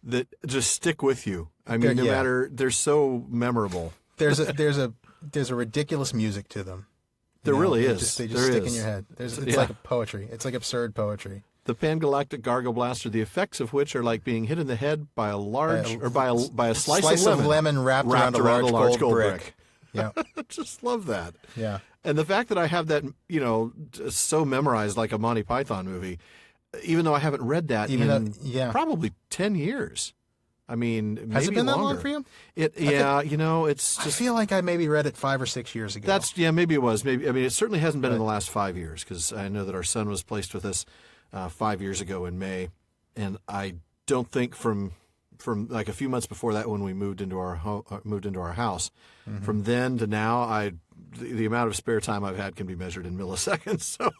that just stick with you. I mean, no matter, they're so memorable. There's a ridiculous music to them. There really is. They just stick in your head. It's like a poetry. It's like absurd poetry. The Pangalactic Gargle Blaster, the effects of which are like being hit in the head by a large by a slice of lemon wrapped around a large gold brick. Yeah, just love that. Yeah, and the fact that I have that, so memorized like a Monty Python movie, even though I haven't read that probably 10 years. I mean, maybe has it been longer. that long for you? It's just. I feel like I maybe read it 5 or 6 years ago. Maybe it was. Maybe it certainly hasn't been in the last 5 years because I know that our son was placed with us 5 years ago in May, and I don't think from like a few months before that when we moved into our house, from then to now, the amount of spare time I've had can be measured in milliseconds. So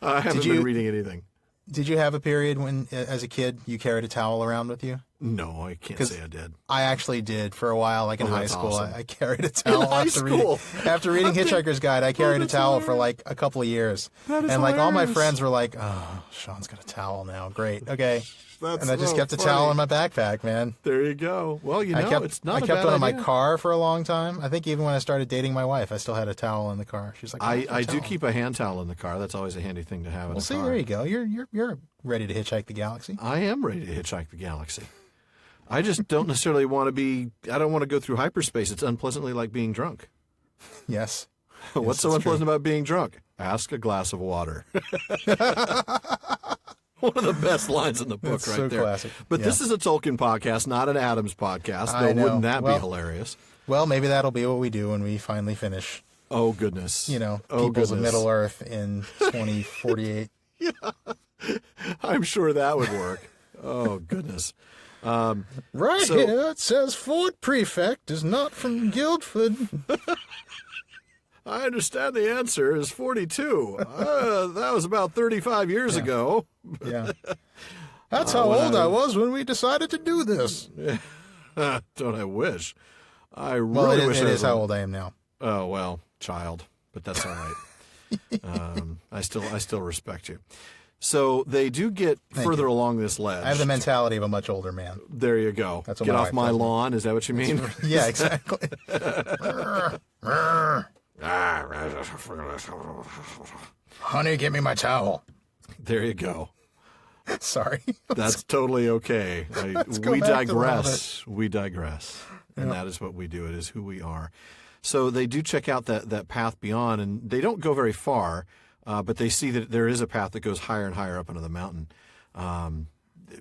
I haven't been reading anything. Did you have a period when, as a kid, you carried a towel around with you? No, I can't say I did. I actually did for a while, like in high school. Awesome. I carried a towel after reading Hitchhiker's Guide. I carried a towel for like a couple of years, and like all my friends were like, "Oh, Sean's got a towel now. Great, okay." And I just kept a towel in my backpack, man. There you go. Well, it's not a bad idea. I kept one in my car for a long time. I think even when I started dating my wife, I still had a towel in the car. She's like, I do keep a hand towel in the car. That's always a handy thing to have in a car. There you go. You're ready to hitchhike the galaxy. I am ready to hitchhike the galaxy. I just don't necessarily want to be. I don't want to go through hyperspace. It's unpleasantly like being drunk. Yes. What's so unpleasant about being drunk? Ask a glass of water. One of the best lines in the book. That's right so there. Classic. But this is a Tolkien podcast, not an Adams podcast. Though wouldn't that be hilarious? Well, maybe that'll be what we do when we finally finish. Oh, goodness. Peoples of Middle Earth in 2048. Yeah. I'm sure that would work. Oh, goodness. Here it says Fort Prefect is not from Guildford. I understand the answer is 42. That was about 35 years ago. Yeah. That's how old I was when we decided to do this. Don't I wish? I really wish it is how old I am now. Oh, well, child. But that's all right. I still respect you. So they do get further along this ledge. I have the mentality of a much older man. There you go. That's what Get my off wife my tells me. lawn. Is that what you mean? Yeah, exactly. Honey, give me my towel. There you go. Sorry. That's totally okay. go We back to digress. We digress. And that is what we do. It is who we are. So they do check out that path beyond, and they don't go very far, but they see that there is a path that goes higher and higher up into the mountain.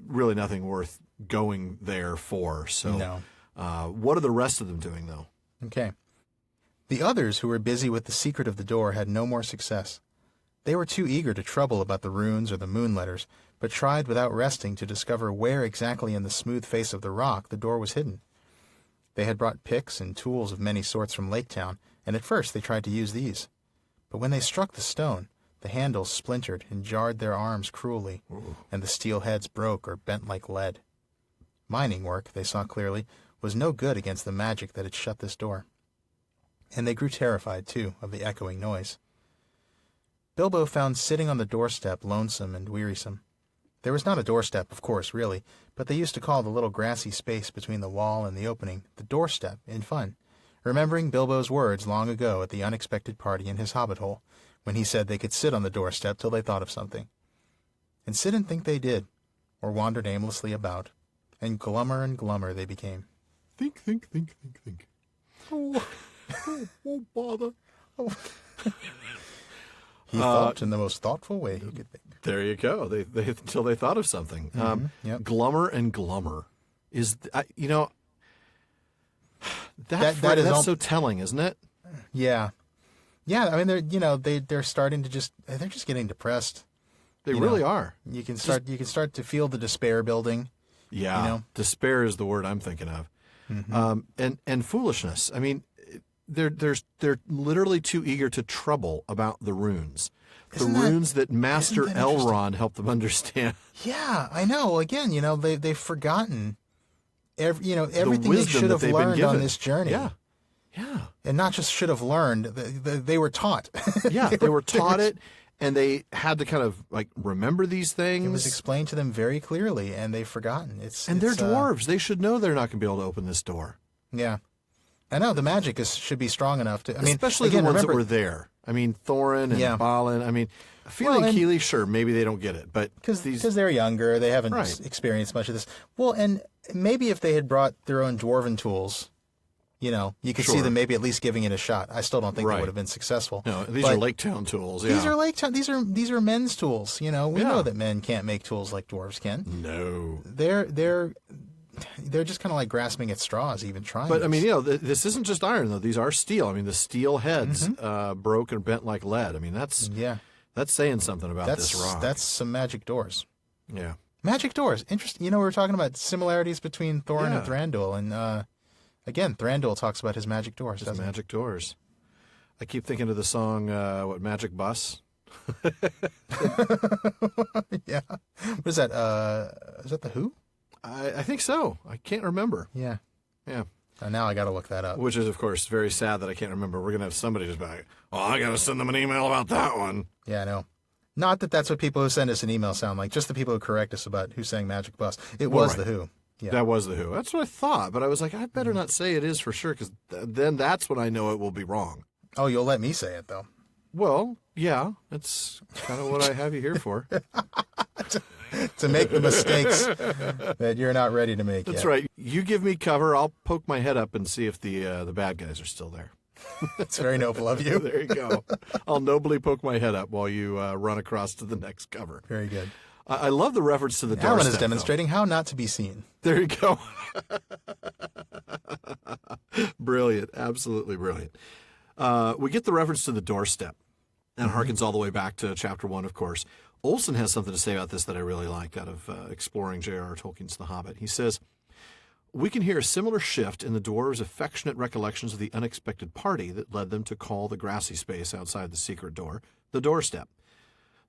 Really nothing worth going there for. So No. What are the rest of them doing, though? Okay. The others who were busy with the secret of the door had no more success. They were too eager to trouble about the runes or the moon letters, but tried without resting to discover where exactly in the smooth face of the rock the door was hidden. They had brought picks and tools of many sorts from Lake Town, and at first they tried to use these. But when they struck the stone, the handles splintered and jarred their arms cruelly, and the steel heads broke or bent like lead. Mining work, they saw clearly, was no good against the magic that had shut this door. And they grew terrified, too, of the echoing noise. Bilbo found sitting on the doorstep lonesome and wearisome. There was not a doorstep, of course, really, but they used to call the little grassy space between the wall and the opening the doorstep in fun, remembering Bilbo's words long ago at the unexpected party in his hobbit-hole, when he said they could sit on the doorstep till they thought of something. And sit and think they did, or wandered aimlessly about, and glummer they became. Think. Oh, bother. He thought in the most thoughtful way he could think. There you go. They until they thought of something. Yep. Glummer and glummer is, that is that's so telling, isn't it? Yeah. I mean, they're starting to they're just getting depressed. They really are. You can start to feel the despair building. Yeah, despair is the word I'm thinking of. And foolishness. I mean, they're literally too eager to trouble about the runes. Runes that Master Elrond helped them understand. Yeah, I know. Again, they've forgotten everything they should have learned on this journey. Yeah. And not just should have learned, they were taught. Yeah, they were taught it, and they had to kind of remember these things. It was explained to them very clearly, and they've forgotten. They're dwarves. They should know they're not going to be able to open this door. Yeah. I know the magic should be strong enough to. Especially the ones that were there. I mean, Thorin and Balin. I mean, Feel and Keely, sure, maybe they don't get it, but because they're younger, they haven't experienced much of this. Well, and maybe if they had brought their own dwarven tools, you could see them maybe at least giving it a shot. I still don't think they would have been successful. No, these are Lake Town tools. Yeah. These are Lake Town. These are men's tools. We know that men can't make tools like dwarves can. No, they're just kind of like grasping at straws, even trying. But, I mean, this isn't just iron, though. These are steel. I mean, the steel heads broke and bent like lead. I mean, that's saying something about this rock. That's some magic doors. Yeah. Magic doors. Interesting. We were talking about similarities between Thorin and Thranduil. And, again, Thranduil talks about his magic doors, doesn't he? Magic doors. I keep thinking of the song, Magic Bus? Yeah. What is that? Is that The Who? I think so. I can't remember. Yeah. Yeah. Now I got to look that up. Which is, of course, very sad that I can't remember. We're going to have somebody just be like, I got to send them an email about that one. Yeah, I know. Not that that's what people who send us an email sound like, just the people who correct us about who sang Magic Bus. It was The Who. Yeah. That was The Who. That's what I thought, but I was like, I better not say it is for sure, because then that's when I know it will be wrong. Oh, you'll let me say it, though. Well, yeah, that's kind of what I have you here for. To make the mistakes that you're not ready to make That's yet. right. You give me cover, I'll poke my head up and see if the bad guys are still there. That's very noble of you. There you go. I'll nobly poke my head up while you run across to the next cover. Very good. I love the reference to the doorstep. Alan is demonstrating how not to be seen. There you go. Brilliant. Absolutely brilliant. We get the reference to the doorstep. And harkens all the way back to Chapter 1, of course. Olson has something to say about this that I really liked out of exploring J.R.R. Tolkien's The Hobbit. He says, we can hear a similar shift in the dwarves' affectionate recollections of the unexpected party that led them to call the grassy space outside the secret door the doorstep.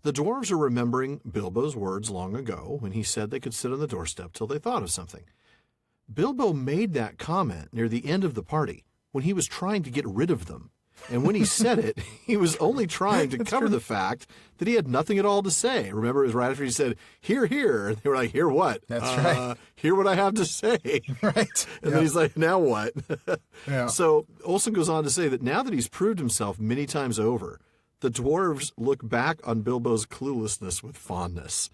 The dwarves are remembering Bilbo's words long ago when he said they could sit on the doorstep till they thought of something. Bilbo made that comment near the end of the party when he was trying to get rid of them. And when he said it, he was only trying to cover the fact that he had nothing at all to say. Remember, it was right after he said, "Hear, hear." And they were like, "Hear what?" That's right. Hear what I have to say. Right. And then he's like, "Now what?" Yeah. So Olson goes on to say that now that he's proved himself many times over, the dwarves look back on Bilbo's cluelessness with fondness.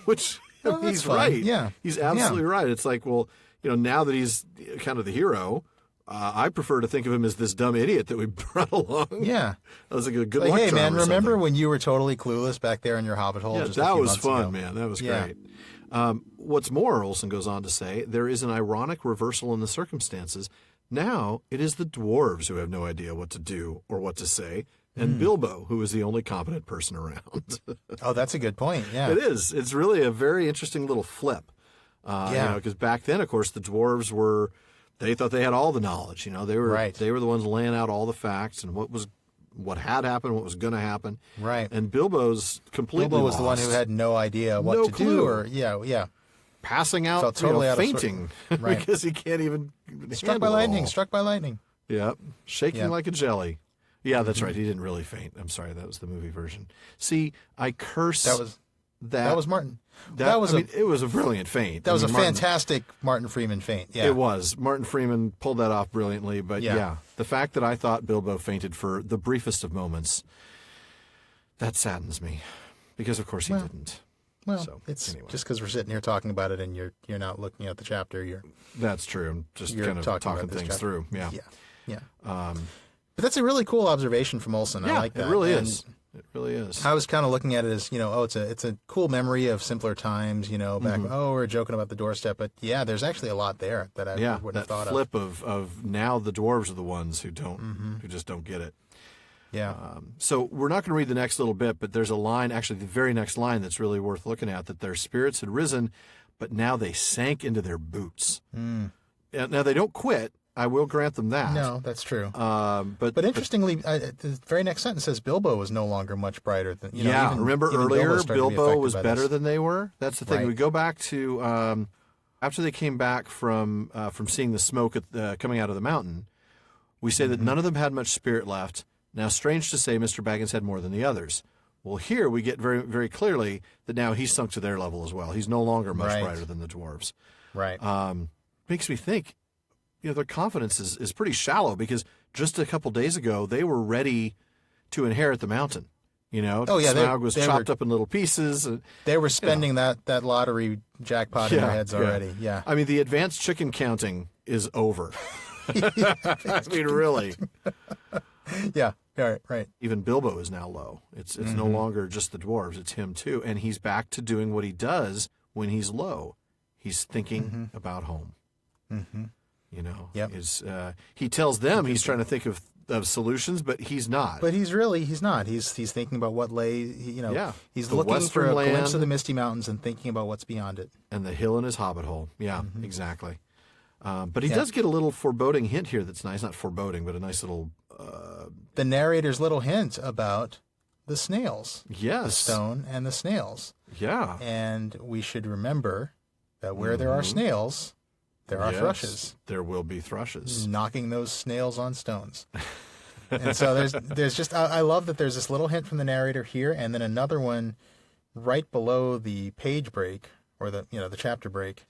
Which, Well, that's he's fine. right. Yeah. He's absolutely right. It's like, well, now that he's kind of the hero, I prefer to think of him as this dumb idiot that we brought along. Yeah. That was like a good Like, luck hey, charm man, or remember something. when you were totally clueless back there in your hobbit hole? Yeah, just a that few was months fun, ago? man. That was Yeah. great. What's more, Olson goes on to say, there is an ironic reversal in the circumstances. Now it is the dwarves who have no idea what to do or what to say, and Bilbo, who is the only competent person around. Oh, that's a good point. Yeah. It is. It's really a very interesting little flip. Yeah. Because back then, of course, the dwarves they thought they had all the knowledge. They were Right. they were the ones laying out all the facts and what had happened, what was going to happen. Right. And Bilbo's completely Bilbo was the one lost. who had no idea what No to clue. do, or yeah. Passing out, Felt totally out of fainting Right. because he can't even Struck by handle it lightning. all. Struck by lightning. Yep, shaking Yeah. like a jelly. Yeah, that's right. He didn't really faint. I'm sorry, that was the movie version. See, I curse That was Martin. it was a brilliant feint. That was I mean, a fantastic Martin Freeman feint. Yeah. It was. Martin Freeman pulled that off brilliantly, but Yeah. the fact that I thought Bilbo fainted for the briefest of moments, that saddens me, because of course he didn't. Well, So, it's anyway. just because we're sitting here talking about it, and you're not looking at the chapter. That's true. I'm just You're kind of talking talking about this things chapter. through. Yeah. Yeah. But that's a really cool observation from Olson. I like that. It really And is. It really is. I was kind of looking at it as, it's a cool memory of simpler times, back, we're joking about the doorstep. But yeah, there's actually a lot there that I wouldn't have that thought flip of now the dwarves are the ones who just don't get it. Yeah. So we're not going to read the next little bit, but there's a line, actually the very next line, that's really worth looking at, that their spirits had risen, but now they sank into their boots. Now they don't quit. I will grant them that. No, that's true. But Interestingly, the very next sentence says Bilbo was no longer much brighter than, remember even earlier started to be Bilbo affected was by better this. than they were? That's the thing. Right. We go back to after they came back from seeing the smoke coming out of the mountain, we say that none of them had much spirit left. Now, strange to say, Mr. Baggins had more than the others. Well, here we get very, very clearly that now he's sunk to their level as well. He's no longer much Right. brighter than the dwarves. Right. Makes me think, their confidence is pretty shallow, because just a couple days ago they were ready to inherit the mountain. Oh, yeah, they- Smaug was they chopped were- up in little pieces. They were spending that lottery jackpot in their heads already. Yeah. I mean, the advanced chicken counting is over. I mean, really. Yeah. Right. Even Bilbo is now low. It's no longer just the dwarves; it's him too, and he's back to doing what he does when he's low. He's thinking about home. Yep. He tells them he's trying to think of solutions, but he's not. But he's not. He's thinking about what lay, he's The looking for a Western glimpse land. of the Misty Mountains and thinking about what's beyond it. And the hill in his hobbit-hole. Yeah, exactly. But he does get a little foreboding hint here that's nice. Not foreboding, but a nice little... The narrator's little hint about the snails. yes. The stone and the snails. Yeah. And we should remember that where there are snails, there are Yes, thrushes. There will be thrushes. Knocking those snails on stones. And so there's just, I love that there's this little hint from the narrator here, and then another one right below the page break, or the chapter break,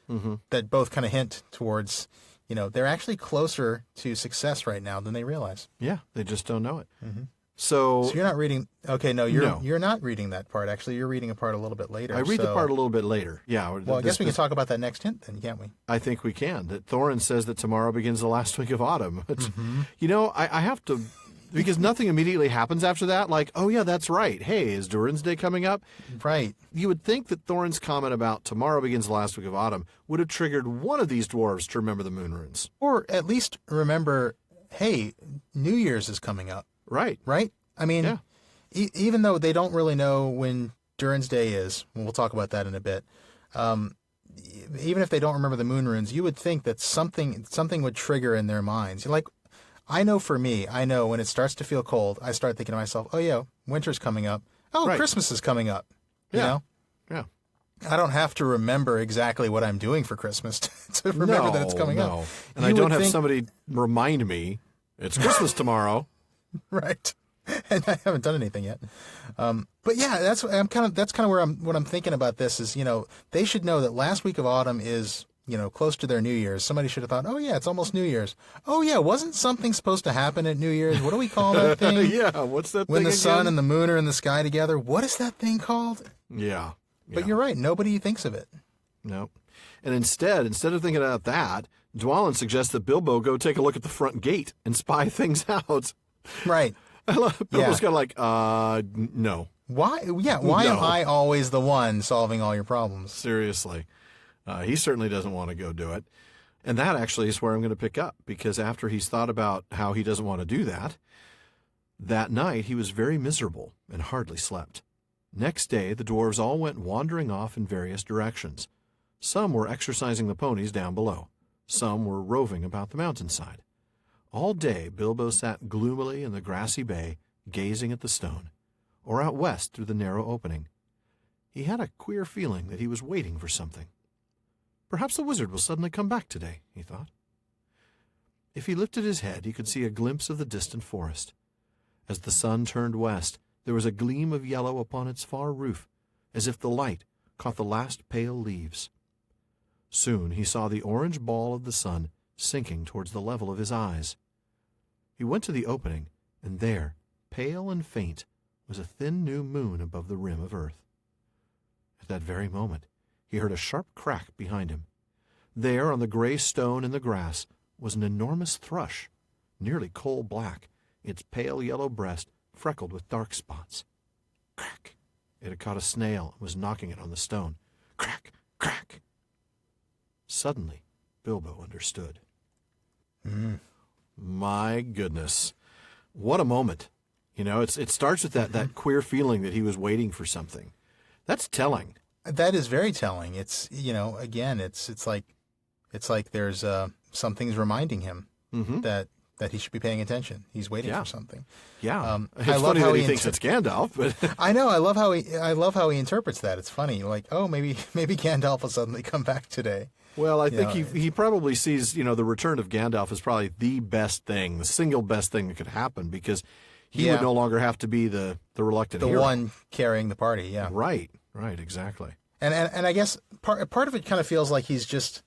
that both kind of hint towards, they're actually closer to success right now than they realize. Yeah, they just don't know it. So So you're not reading. Okay, no, you're No. you're not reading that part. Actually, you're reading a part a little bit later. I read the so- part a little bit later. Yeah. Well, I guess we can talk about that next hint then, can't we? I think we can. That Thorin says that tomorrow begins the last week of autumn. It's, I have to, because nothing immediately happens after that. Like, oh yeah, that's right. Hey, is Durin's Day coming up? Right. You would think that Thorin's comment about tomorrow begins the last week of autumn would have triggered one of these dwarves to remember the moon runes. Or at least remember, hey, New Year's is coming up, Right. right? I mean, Yeah. even though they don't really know when Durin's Day is, and we'll talk about that in a bit, even if they don't remember the moon runes, you would think that something would trigger in their minds. Like, I know for me, when it starts to feel cold, I start thinking to myself, oh yeah, winter's coming up. Oh, Right. Christmas is coming up. You Yeah. know? Yeah. I don't have to remember exactly what I'm doing for Christmas to remember that it's coming up. And You I don't would have think- somebody remind me It's Christmas tomorrow. Right. And I haven't done anything yet. But yeah, that's kind of where what I'm thinking about this is, they should know that last week of autumn is, close to their New Year's. Somebody should have thought, oh yeah, it's almost New Year's. Oh yeah, wasn't something supposed to happen at New Year's? What do we call that thing? Yeah, what's that when thing the sun again? and the moon are in the sky together? What is that thing called? Yeah. But you're right. Nobody thinks of it. No. And instead of thinking about that, Dwalin suggests that Bilbo go take a look at the front gate and spy things out. Right. Bilbo's kind of like, no. Why? Yeah. Why No. am I always the one solving all your problems? Seriously. He certainly doesn't want to go do it. And that actually is where I'm going to pick up, because after he's thought about how he doesn't want to do that night he was very miserable and hardly slept. Next day, the dwarves all went wandering off in various directions. Some were exercising the ponies down below. Some were roving about the mountainside. All day, Bilbo sat gloomily in the grassy bay, gazing at the stone, or out west through the narrow opening. He had a queer feeling that he was waiting for something. Perhaps the wizard will suddenly come back today, he thought. If he lifted his head, he could see a glimpse of the distant forest. As the sun turned west, there was a gleam of yellow upon its far roof, as if the light caught the last pale leaves. Soon he saw the orange ball of the sun sinking towards the level of his eyes. He went to the opening, and there, pale and faint, was a thin new moon above the rim of earth. At that very moment, he heard a sharp crack behind him. There, on the gray stone in the grass, was an enormous thrush, nearly coal-black, its pale yellow breast freckled with dark spots. Crack! It had caught a snail and was knocking it on the stone. Crack! Crack! Suddenly, Bilbo understood. My goodness. What a moment. It starts with that queer feeling that he was waiting for something. That's telling. That is very telling. It's, again, it's like there's something's reminding him that he should be paying attention. He's waiting for something. Yeah. It's I love funny how that he thinks it's Gandalf, but I know. I love how he interprets that. It's funny. Like, oh, maybe Gandalf will suddenly come back today. Well, I think he probably sees, the return of Gandalf as probably the best thing, the single best thing that could happen, because he would no longer have to be the reluctant hero. The one carrying the party, yeah. Right, exactly. And I guess part of it kind of feels like he's just,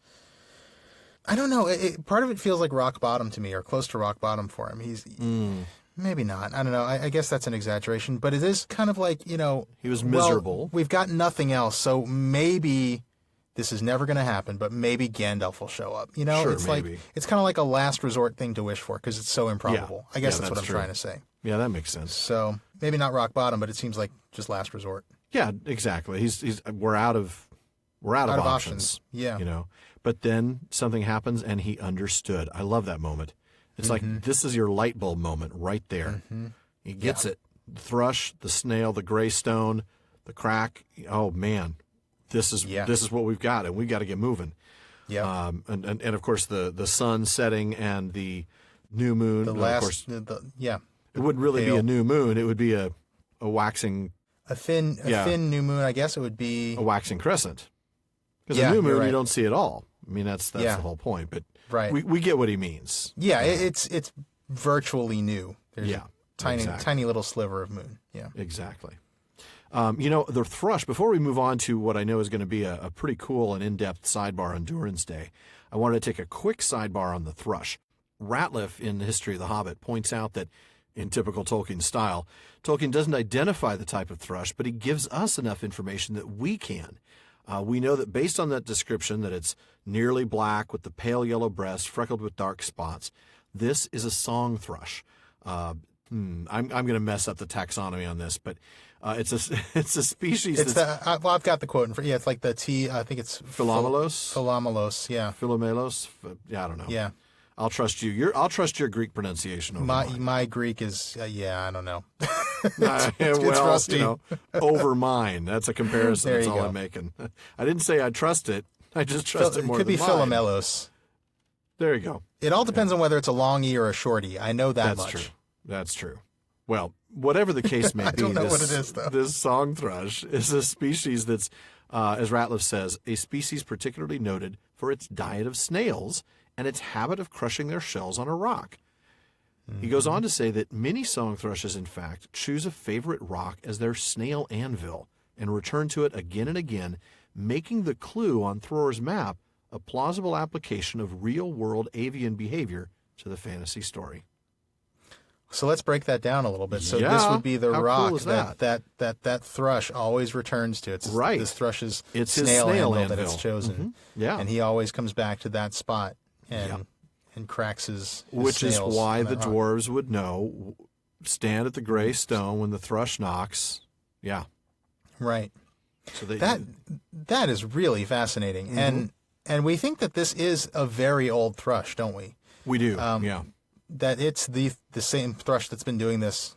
I don't know, part of it feels like rock bottom to me, or close to rock bottom for him. He's, maybe not, I don't know, I guess that's an exaggeration, but it is kind of like, he was miserable. Well, we've got nothing else, so maybe this is never going to happen, but maybe Gandalf will show up. Sure, it's maybe. like, it's kind of like a last resort thing to wish for, because it's so improbable. I guess that's what I'm true. trying to say. Yeah, that makes sense. So maybe not rock bottom, but it seems like just last resort. Yeah, exactly. We're out of options. Yeah. But then something happens and he understood. I love that moment. It's like, this is your light bulb moment right there. He gets it. The thrush, the snail, the gray stone, the crack. Oh man, this is what we've got, and we've got to get moving. Yeah. And of course the sun setting and the new moon. The last, it wouldn't really be a new moon. It would be a waxing. A thin new moon, I guess it would be. A waxing crescent. Because a new moon, right. you don't see at all. I mean, that's the whole point. But we get what he means. Yeah, it's virtually new. There's a tiny little sliver of moon. Yeah. Exactly. The thrush, before we move on to what I know is going to be a pretty cool and in-depth sidebar on Durin's Day, I wanted to take a quick sidebar on the thrush. Ratliff, in the History of the Hobbit, points out that, in typical Tolkien style, Tolkien doesn't identify the type of thrush, but he gives us enough information that we can. We know that based on that description that it's nearly black with the pale yellow breast freckled with dark spots. This is a song thrush. I'm going to mess up the taxonomy on this, but it's a species. I've got the quote in front. Yeah, it's like the T. I think it's Philomelos. Philomelos. Yeah. Philomelos. Yeah, I don't know. Yeah. I'll trust you. I'll trust your Greek pronunciation over mine. My Greek is I don't know. It's rusty. Over mine. That's a comparison. There That's you all go. I'm making. I didn't say I trust it. I just trust it more than mine. It could be Philomelos. There you go. It all depends on whether it's a long E or a short E. I know that That's much. true. That's true. Well, whatever the case may be, I don't know what it is, though. This song thrush is a species that's, as Ratliff says, a species particularly noted for its diet of snails and its habit of crushing their shells on a rock. He goes on to say that many song thrushes, in fact, choose a favorite rock as their snail anvil and return to it again and again, making the clue on Thror's map a plausible application of real-world avian behavior to the fantasy story. So let's break that down a little bit. So Yeah. this would be the How rock cool is that thrush always returns to. It's Right. This thrush's It's his snail snail anvil that anvil. it's chosen. Yeah. And he always comes back to that spot and Yep. and cracks his Which is snails why on the that rock. dwarves would know, stand at the gray stone when the thrush knocks. Yeah. Right. So they, That is really fascinating. And we think that this is a very old thrush, don't we? we do, yeah. That it's the same thrush that's been doing this,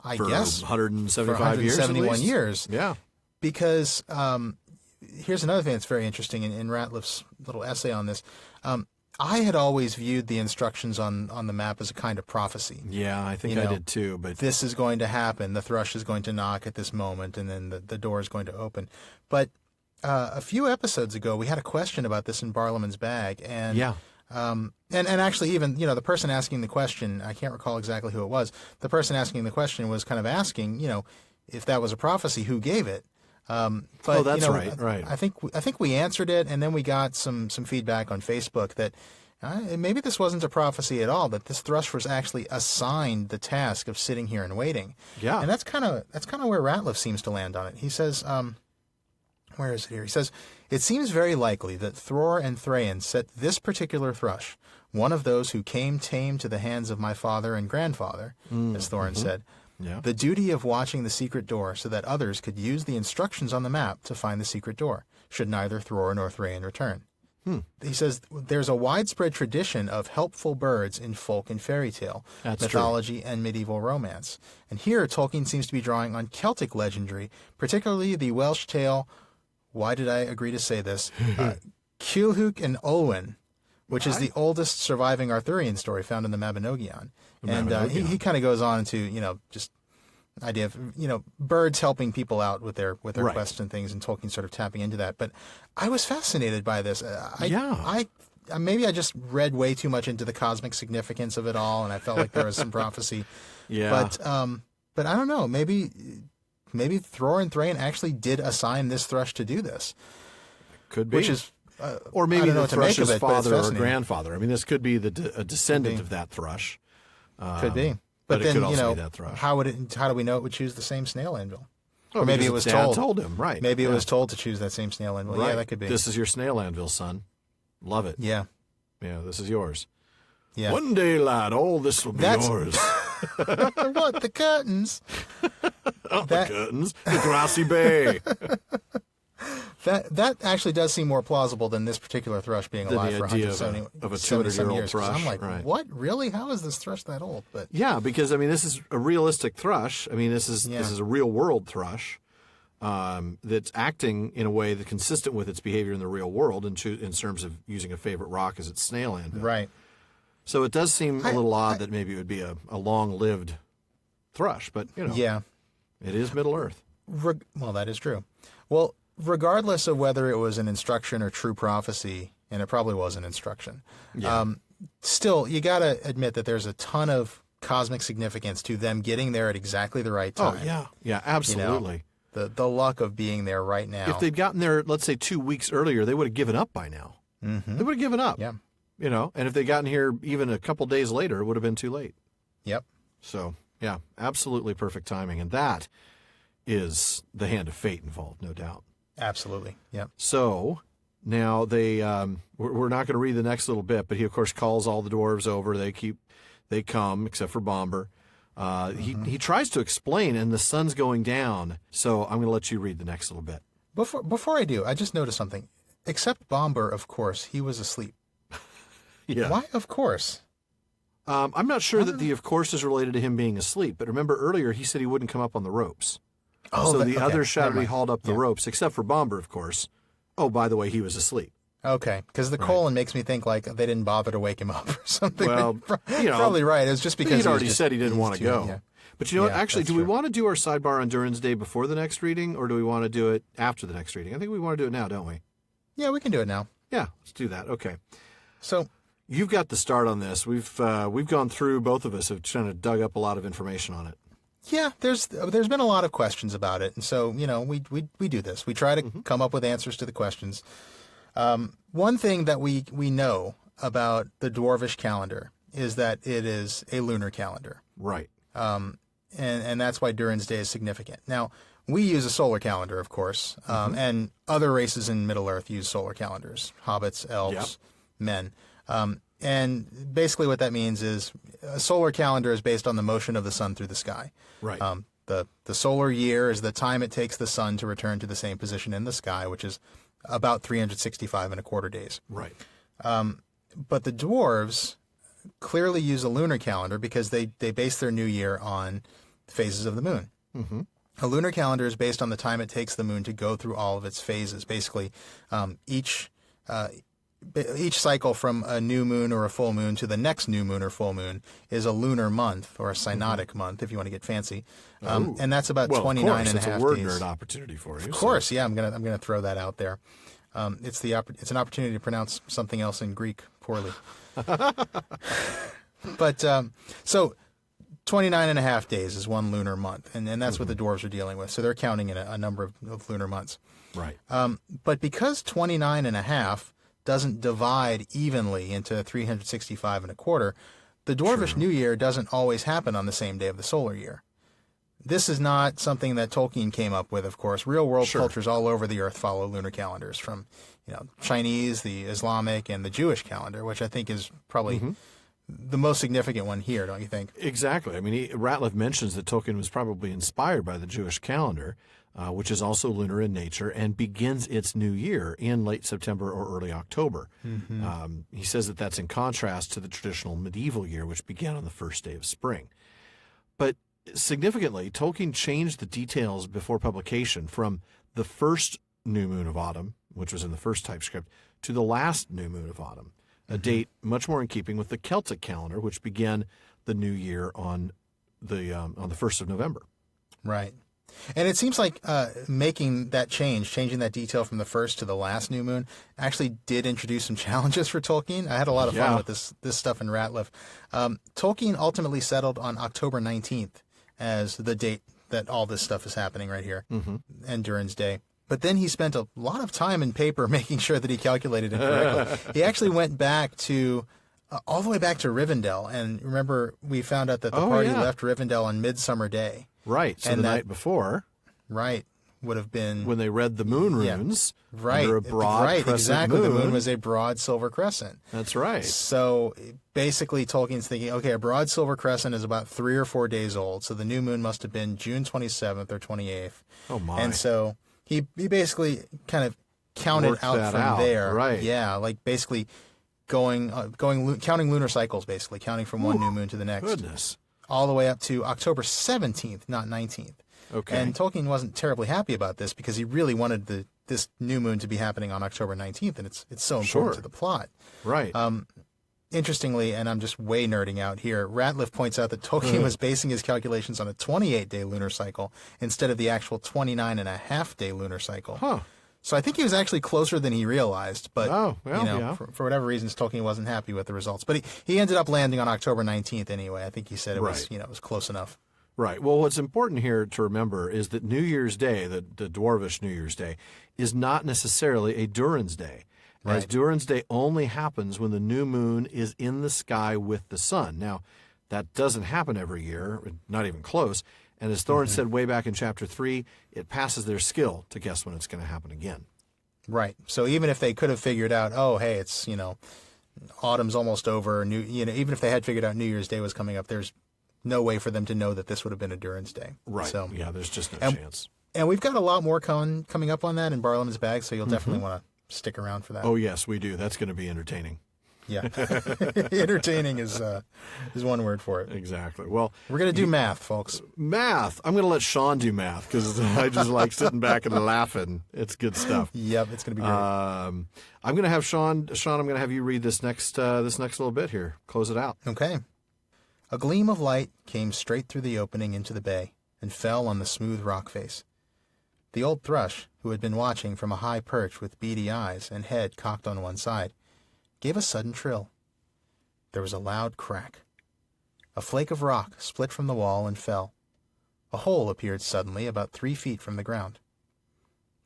I For guess, 175 for years, at 171 least? years. Yeah. Because here's another thing that's very interesting in Ratliff's little essay on this. I had always viewed the instructions on the map as a kind of prophecy. Yeah, I think I did too, but This is going to happen. The thrush is going to knock at this moment, and then the door is going to open. But a few episodes ago, we had a question about this in Barlaman's Bag, and yeah. and actually even the person asking the question, I can't recall exactly who it was. The person asking the question was kind of asking, if that was a prophecy, who gave it? But, that's right. I think we answered it, and then we got some feedback on Facebook that maybe this wasn't a prophecy at all. That this thrush was actually assigned the task of sitting here and waiting. Yeah. And that's kind of where Ratliff seems to land on it. He says, where is it here? He says, it seems very likely that Thror and Thrain set this particular thrush, one of those who came tame to the hands of my father and grandfather, as Thorin said, Yeah. the duty of watching the secret door so that others could use the instructions on the map to find the secret door, should neither Thror nor Thrain return. He says there's a widespread tradition of helpful birds in folk and fairy tale, That's mythology, and medieval romance. And here Tolkien seems to be drawing on Celtic legendary, particularly the Welsh tale, why did I agree to say this, Culhwch and Olwen, which is the oldest surviving Arthurian story found in the Mabinogion. And he kind of goes on to, just idea of, birds helping people out with their Right. quests and things, and Tolkien sort of tapping into that. But I was fascinated by this. Maybe I just read way too much into the cosmic significance of it all, and I felt like there was some prophecy. Yeah. But I don't know. Maybe Thror and Thrain actually did assign this thrush to do this, Could be. which is or I maybe don't know the what to make thrush's of it, but it's father or fascinating. grandfather. I mean, this could be a descendant be. of that thrush. could be. but it then could also be that thrush. how do we know it would choose the same snail anvil? Oh, Or maybe because it was his dad told. him, right. Maybe it Yeah. was told to choose that same snail anvil. Right. Yeah, that could be. This is your snail anvil, son. Love it. Yeah. Yeah, this is yours. Yeah. One day, lad, all this will be That's- yours. What, the curtains? The curtains, the grassy bay. That actually does seem more plausible than this particular thrush being Than the alive for idea 170 of a 70-some 200-year-old years. 'Cause thrush, I'm like, right. what? Really? How is this thrush that old? But Yeah, because I mean, this is a realistic thrush. I mean, this is a real world thrush that's acting in a way that's consistent with its behavior in the real world in terms of using a favorite rock as its snail anvil. right. So it does seem a little odd that maybe it would be a long-lived thrush, but Yeah. it is Middle Earth. Well, that is true. Well, regardless of whether it was an instruction or true prophecy, and it probably was an instruction, still, you got to admit that there's a ton of cosmic significance to them getting there at exactly the right time. Oh yeah, absolutely. The luck of being there right now. If they'd gotten there, let's say 2 weeks earlier, they would have given up by now. Mm-hmm. They would have given up. Yeah. And if they'd gotten here even a couple days later, it would have been too late. Yep. So, yeah, absolutely perfect timing. And that is the hand of fate involved, no doubt. Absolutely. Yep. So now we're not going to read the next little bit, but he, of course, calls all the dwarves over. They come, except for Bomber. He tries to explain, and the sun's going down. So I'm going to let you read the next little bit. Before I do, I just noticed something. Except Bomber, of course, he was asleep. Yeah. Why, of course? I'm not sure that the of course is related to him being asleep, but remember earlier he said he wouldn't come up on the ropes. Oh, so the okay, others shouted never he mind. hauled up the ropes, except for Bomber, of course. Oh, by the way, he was asleep. Okay, because the colon makes me think like they didn't bother to wake him up or something. Well, probably right. It's just because He'd he was already just- said he didn't he's want to too- go. yeah. But you know what? Yeah, Actually, that's do we true. want to do our sidebar on Durin's Day before the next reading, or do we want to do it after the next reading? I think we want to do it now, don't we? Yeah, we can do it now. Yeah, let's do that. Okay. So You've got the start on this. We've gone through, both of us have kind of dug up a lot of information on it. Yeah, there's been a lot of questions about it, and so we do this. We try to come up with answers to the questions. One thing that we know about the Dwarvish calendar is that it is a lunar calendar, Right. and that's why Durin's Day is significant. Now, we use a solar calendar, of course, and other races in Middle Earth use solar calendars: hobbits, elves, men. And basically what that means is a solar calendar is based on the motion of the sun through the sky. Right. The solar year is the time it takes the sun to return to the same position in the sky, which is about 365 and a quarter days. Right. But the dwarves clearly use a lunar calendar because they base their new year on phases of the moon. Mm-hmm. A lunar calendar is based on the time it takes the moon to go through all of its phases. Basically, each cycle from a new moon or a full moon to the next new moon or full moon is a lunar month, or a synodic month, if you want to get fancy. And that's about 29 and a half days. It's a word nerd opportunity for you. Of course, yeah, I'm gonna throw that out there. It's an opportunity to pronounce something else in Greek poorly. But so 29 and a half days is one lunar month, and that's what the dwarves are dealing with. So they're counting in a number of lunar months. Right. But because 29 and a half doesn't divide evenly into 365 and a quarter, the Dwarvish New Year doesn't always happen on the same day of the solar year. This is not something that Tolkien came up with, of course. Real-world cultures all over the earth follow lunar calendars, from Chinese, the Islamic, and the Jewish calendar, which I think is probably the most significant one here, don't you think? Exactly. I mean, Ratliff mentions that Tolkien was probably inspired by the Jewish calendar, which is also lunar in nature and begins its new year in late September or early October. He says that that's in contrast to the traditional medieval year, which began on the first day of spring. But significantly, Tolkien changed the details before publication from the first new moon of autumn, which was in the first typescript, to the last new moon of autumn, a date much more in keeping with the Celtic calendar, which began the new year on the 1st of November. Right. And it seems like making that changing that detail from the first to the last new moon, actually did introduce some challenges for Tolkien. I had a lot of fun with this stuff in Ratliff. Tolkien ultimately settled on October 19th as the date that all this stuff is happening right here, and Durin's Day. But then he spent a lot of time in paper making sure that he calculated it correctly. He actually went back to all the way back to Rivendell, and remember, we found out that the party left Rivendell on Midsummer Day. Right, so and the night before. Right, would have been when they read the moon runes. Right, under a broad crescent exactly. moon. The moon was a broad silver crescent. That's right. So basically, Tolkien's thinking, okay, a broad silver crescent is about 3 or 4 days old, so the new moon must have been June 27th or 28th. Oh my! And so he basically kind of counted Worked out that from out. there. Right. Yeah, like basically counting lunar cycles, basically counting from one new moon to the next. Goodness. All the way up to October 17th, not 19th. Okay. And Tolkien wasn't terribly happy about this because he really wanted this new moon to be happening on October 19th, and it's so important to the plot. Right. Interestingly, and I'm just way nerding out here, Ratliff points out that Tolkien was basing his calculations on a 28-day lunar cycle instead of the actual 29-and-a-half-day lunar cycle. Huh. So I think he was actually closer than he realized, but for whatever reasons, Tolkien wasn't happy with the results. But he ended up landing on October 19th anyway. I think he said it was close enough. Right. Well, what's important here to remember is that New Year's Day, the Dwarvish New Year's Day, is not necessarily a Durin's Day. Right. As Durin's Day only happens when the new moon is in the sky with the sun. Now, that doesn't happen every year, not even close. And as Thorin said way back in Chapter 3, it passes their skill to guess when it's going to happen again. Right. So even if they could have figured out, oh, hey, it's, autumn's almost over, even if they had figured out New Year's Day was coming up, there's no way for them to know that this would have been a Durin's Day. Right. So, yeah, there's just no chance. And we've got a lot more coming up on that in Barlaman's Bag, so you'll definitely want to stick around for that. Oh, yes, we do. That's going to be entertaining. Yeah. Entertaining is one word for it. Exactly. Well, we're going to do math, folks. Math. I'm going to let Sean do math because I just like sitting back and laughing. It's good stuff. Yep, it's going to be great. I'm going to have Sean, I'm going to have you read this next little bit here. Close it out. Okay. A gleam of light came straight through the opening into the bay and fell on the smooth rock face. The old thrush, who had been watching from a high perch with beady eyes and head cocked on one side, gave a sudden trill. There was a loud crack. A flake of rock split from the wall and fell. A hole appeared suddenly about 3 feet from the ground.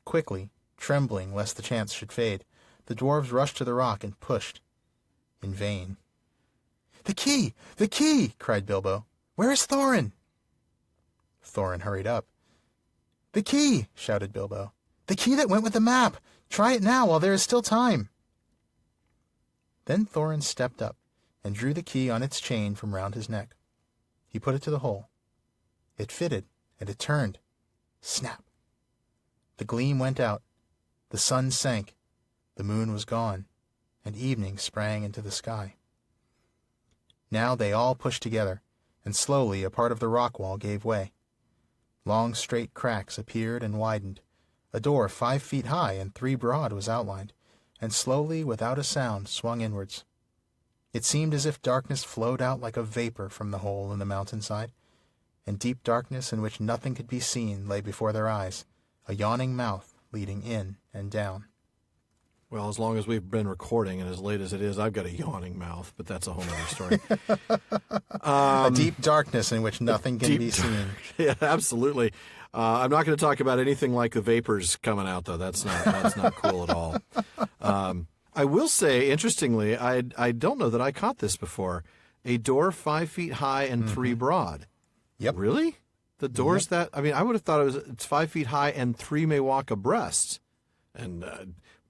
Quickly, trembling lest the chance should fade, the dwarves rushed to the rock and pushed. In vain. "The key! The key!" cried Bilbo. "Where is Thorin?" Thorin hurried up. "The key!" shouted Bilbo. "The key that went with the map! Try it now while there is still time!" Then Thorin stepped up and drew the key on its chain from round his neck. He put it to the hole. It fitted, and it turned. Snap! The gleam went out. The sun sank. The moon was gone, and evening sprang into the sky. Now they all pushed together, and slowly a part of the rock wall gave way. Long straight cracks appeared and widened. A door 5 feet high and 3 broad was outlined, and slowly, without a sound, swung inwards. It seemed as if darkness flowed out like a vapor from the hole in the mountainside, and deep darkness in which nothing could be seen lay before their eyes, a yawning mouth leading in and down. Well, as long as we've been recording and as late as it is, I've got a yawning mouth, but that's a whole other story. A deep darkness in which nothing can be seen. Yeah, absolutely. I'm not going to talk about anything like the vapors coming out, though. That's not cool at all. I will say, interestingly, I don't know that I caught this before. A door 5 feet high and 3 broad. Yep. Really? The doors that, I mean, I would have thought it's 5 feet high and 3 may walk abreast. And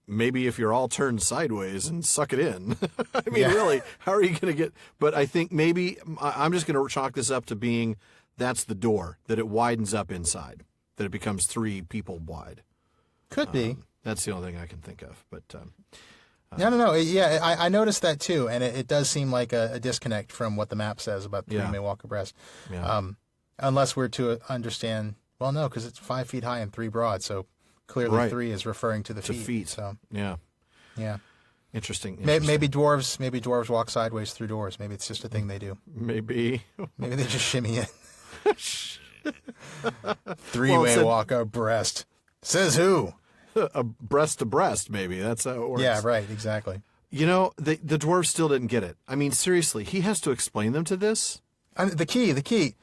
maybe if you're all turned sideways and suck it in. I mean, really, how are you going to get, but I think maybe I'm just going to chalk this up to being, that's the door, that it widens up inside, that it becomes 3 people wide. Could be. That's the only thing I can think of, but... No. Yeah, I noticed that too, and it does seem like a disconnect from what the map says about 3 may walk abreast. Yeah. Unless we're to understand, well, no, because it's 5 feet high and 3 broad, so clearly 3 is referring to the feet. So yeah. Interesting. Interesting. Maybe dwarves walk sideways through doors. Maybe it's just a thing they do. Maybe they just shimmy in. 3-way walk abreast. Says who? Breast to breast, maybe. That's how it works. Yeah, right, exactly. You know, the dwarves still didn't get it. I mean, seriously, he has to explain them to this? The key. The key,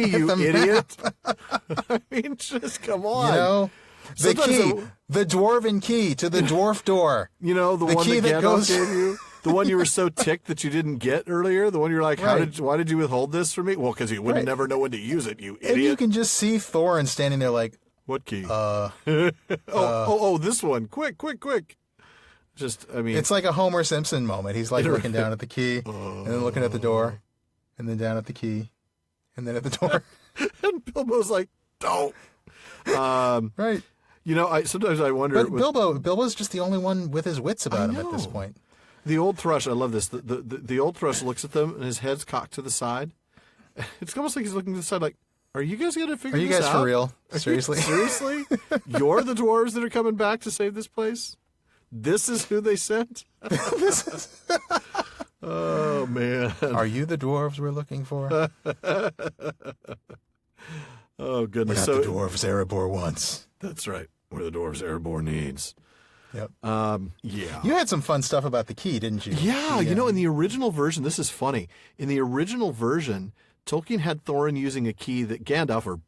you idiot. I mean, just come on. You know, the key, the dwarven key to the dwarf door. You know, the one key that Gandalf gave you? The one you were so ticked that you didn't get earlier? The one you're like, why did you withhold this from me? Well, because you would never know when to use it, you idiot. And you can just see Thorin standing there like, what key? this one. Quick. Just, I mean. It's like a Homer Simpson moment. He's like looking down at the key, and then looking at the door, and then down at the key, and then at the door. And Bilbo's like, don't. Right. You know, sometimes I wonder. But Bilbo's just the only one with his wits about him at this point. The old thrush, I love this. The old thrush looks at them, and his head's cocked to the side. It's almost like he's looking to the side like, are you guys going to figure this out? Are you guys for real? Seriously? Seriously? You're the dwarves that are coming back to save this place? This is who they sent? Oh, man. Are you the dwarves we're looking for? Oh, goodness. We're not the dwarves Erebor wants. That's right. We're the dwarves Erebor needs. Yep. Yeah. You had some fun stuff about the key, didn't you? Yeah. You know, in the original version, this is funny. In the original version, Tolkien had Thorin using a key that Gandalf, or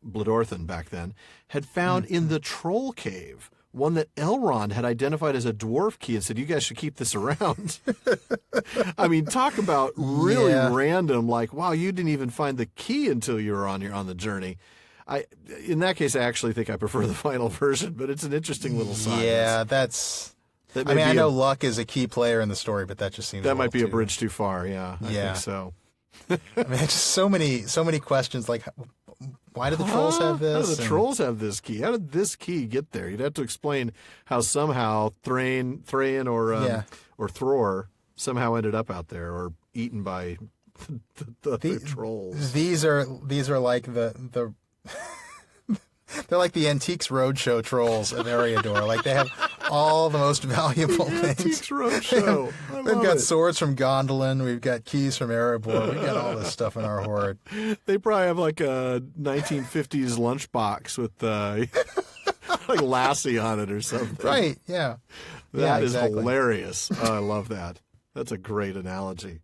Blodorthan back then, had found in the troll cave. One that Elrond had identified as a dwarf key and said, you guys should keep this around. I mean, talk about really random, like, wow, you didn't even find the key until you were on the journey. In that case, I actually think I prefer the final version, but it's an interesting little sign. Yeah, I know Luck is a key player in the story, but that just seems that might be a bridge too far. Yeah, I think so. I mean, just so many questions. Like, why do the trolls have this? How do the trolls have this key? How did this key get there? You'd have to explain how somehow Thrain or Thror somehow ended up out there or eaten by the trolls. These are like the they're like the Antiques Roadshow trolls of Eriador. Like, they have all the most valuable things. Antiques Roadshow. They've got swords from Gondolin. We've got keys from Erebor. We've got all this stuff in our hoard. They probably have like a 1950s lunchbox with like Lassie on it or something. Right, yeah. That is hilarious. Oh, I love that. That's a great analogy.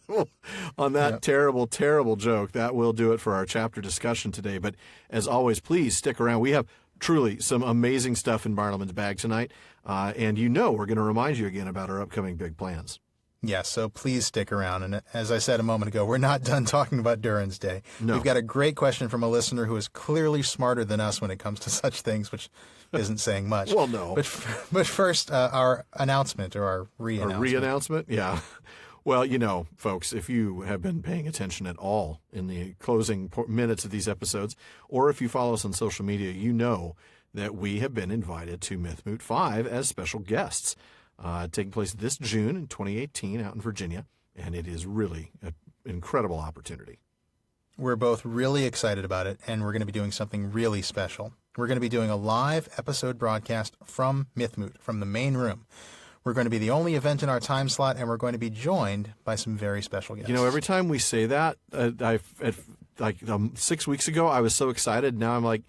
Well, on that terrible, terrible joke, that will do it for our chapter discussion today. But as always, please stick around. We have truly some amazing stuff in Bartleman's bag tonight. And we're going to remind you again about our upcoming big plans. Yes, so please stick around. And as I said a moment ago, we're not done talking about Durin's Day. No. We've got a great question from a listener who is clearly smarter than us when it comes to such things, which isn't saying much. Well, no. But first, our announcement or our re-announcement. A re-announcement? Yeah. Well, folks, if you have been paying attention at all in the closing minutes of these episodes, or if you follow us on social media, you know that we have been invited to Mythmoot 5 as special guests, taking place this June in 2018 out in Virginia, and it is really an incredible opportunity. We're both really excited about it, and we're going to be doing something really special. We're going to be doing a live episode broadcast from Mythmoot, from the main room. We're going to be the only event in our time slot, and we're going to be joined by some very special guests. Every time we say that, 6 weeks ago, I was so excited. Now I'm like,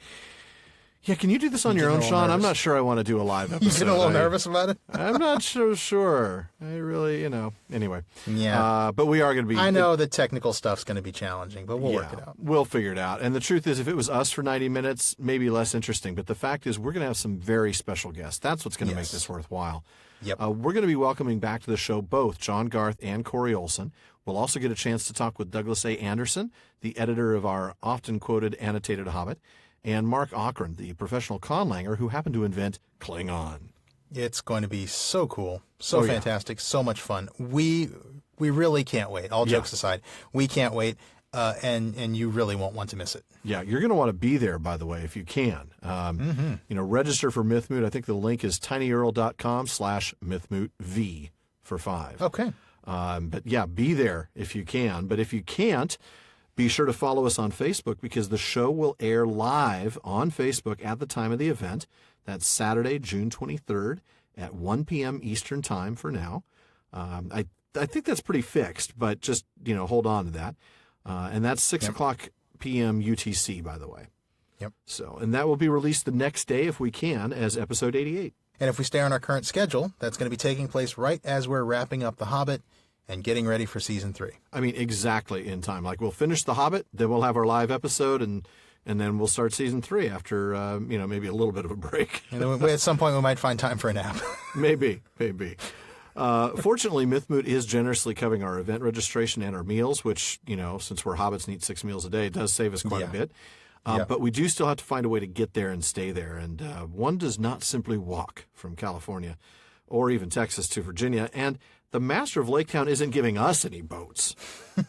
yeah, can you do this on your own, Sean? I'm not sure I want to do a live episode. You get a little nervous about it? I'm not so sure. I really, anyway. Yeah. But we are going to be... I know the technical stuff's going to be challenging, but we'll work it out. We'll figure it out. And the truth is, if it was us for 90 minutes, maybe less interesting. But the fact is, we're going to have some very special guests. That's what's going to make this worthwhile. Yep. We're going to be welcoming back to the show both John Garth and Corey Olson. We'll also get a chance to talk with Douglas A. Anderson, the editor of our often quoted Annotated Hobbit, and Mark Ockrent, the professional conlanger who happened to invent Klingon. It's going to be so cool, so fantastic, so much fun. We really can't wait. All jokes aside, we can't wait, and you really won't want to miss it. Yeah, you're going to want to be there, by the way, if you can. Register for Mythmoot. I think the link is tinyurl.com/MythmootV for 5. Okay. But yeah, be there if you can. But if you can't, be sure to follow us on Facebook because the show will air live on Facebook at the time of the event. That's Saturday, June 23rd at 1 p.m. Eastern Time for now. I think that's pretty fixed, but just, hold on to that. And that's 6 o'clock p.m. UTC, by the way. Yep. So, and that will be released the next day if we can as episode 88. And if we stay on our current schedule, that's going to be taking place right as we're wrapping up The Hobbit and getting ready for season 3. I mean, exactly in time. Like, we'll finish The Hobbit, then we'll have our live episode, and then we'll start season 3 after, maybe a little bit of a break. And then at some point, we might find time for a nap. Maybe. Fortunately, Mythmoot is generously covering our event registration and our meals, which, since we're hobbits and eat 6 meals a day, it does save us quite a bit. But we do still have to find a way to get there and stay there. And one does not simply walk from California or even Texas to Virginia. And the master of Lake Town isn't giving us any boats.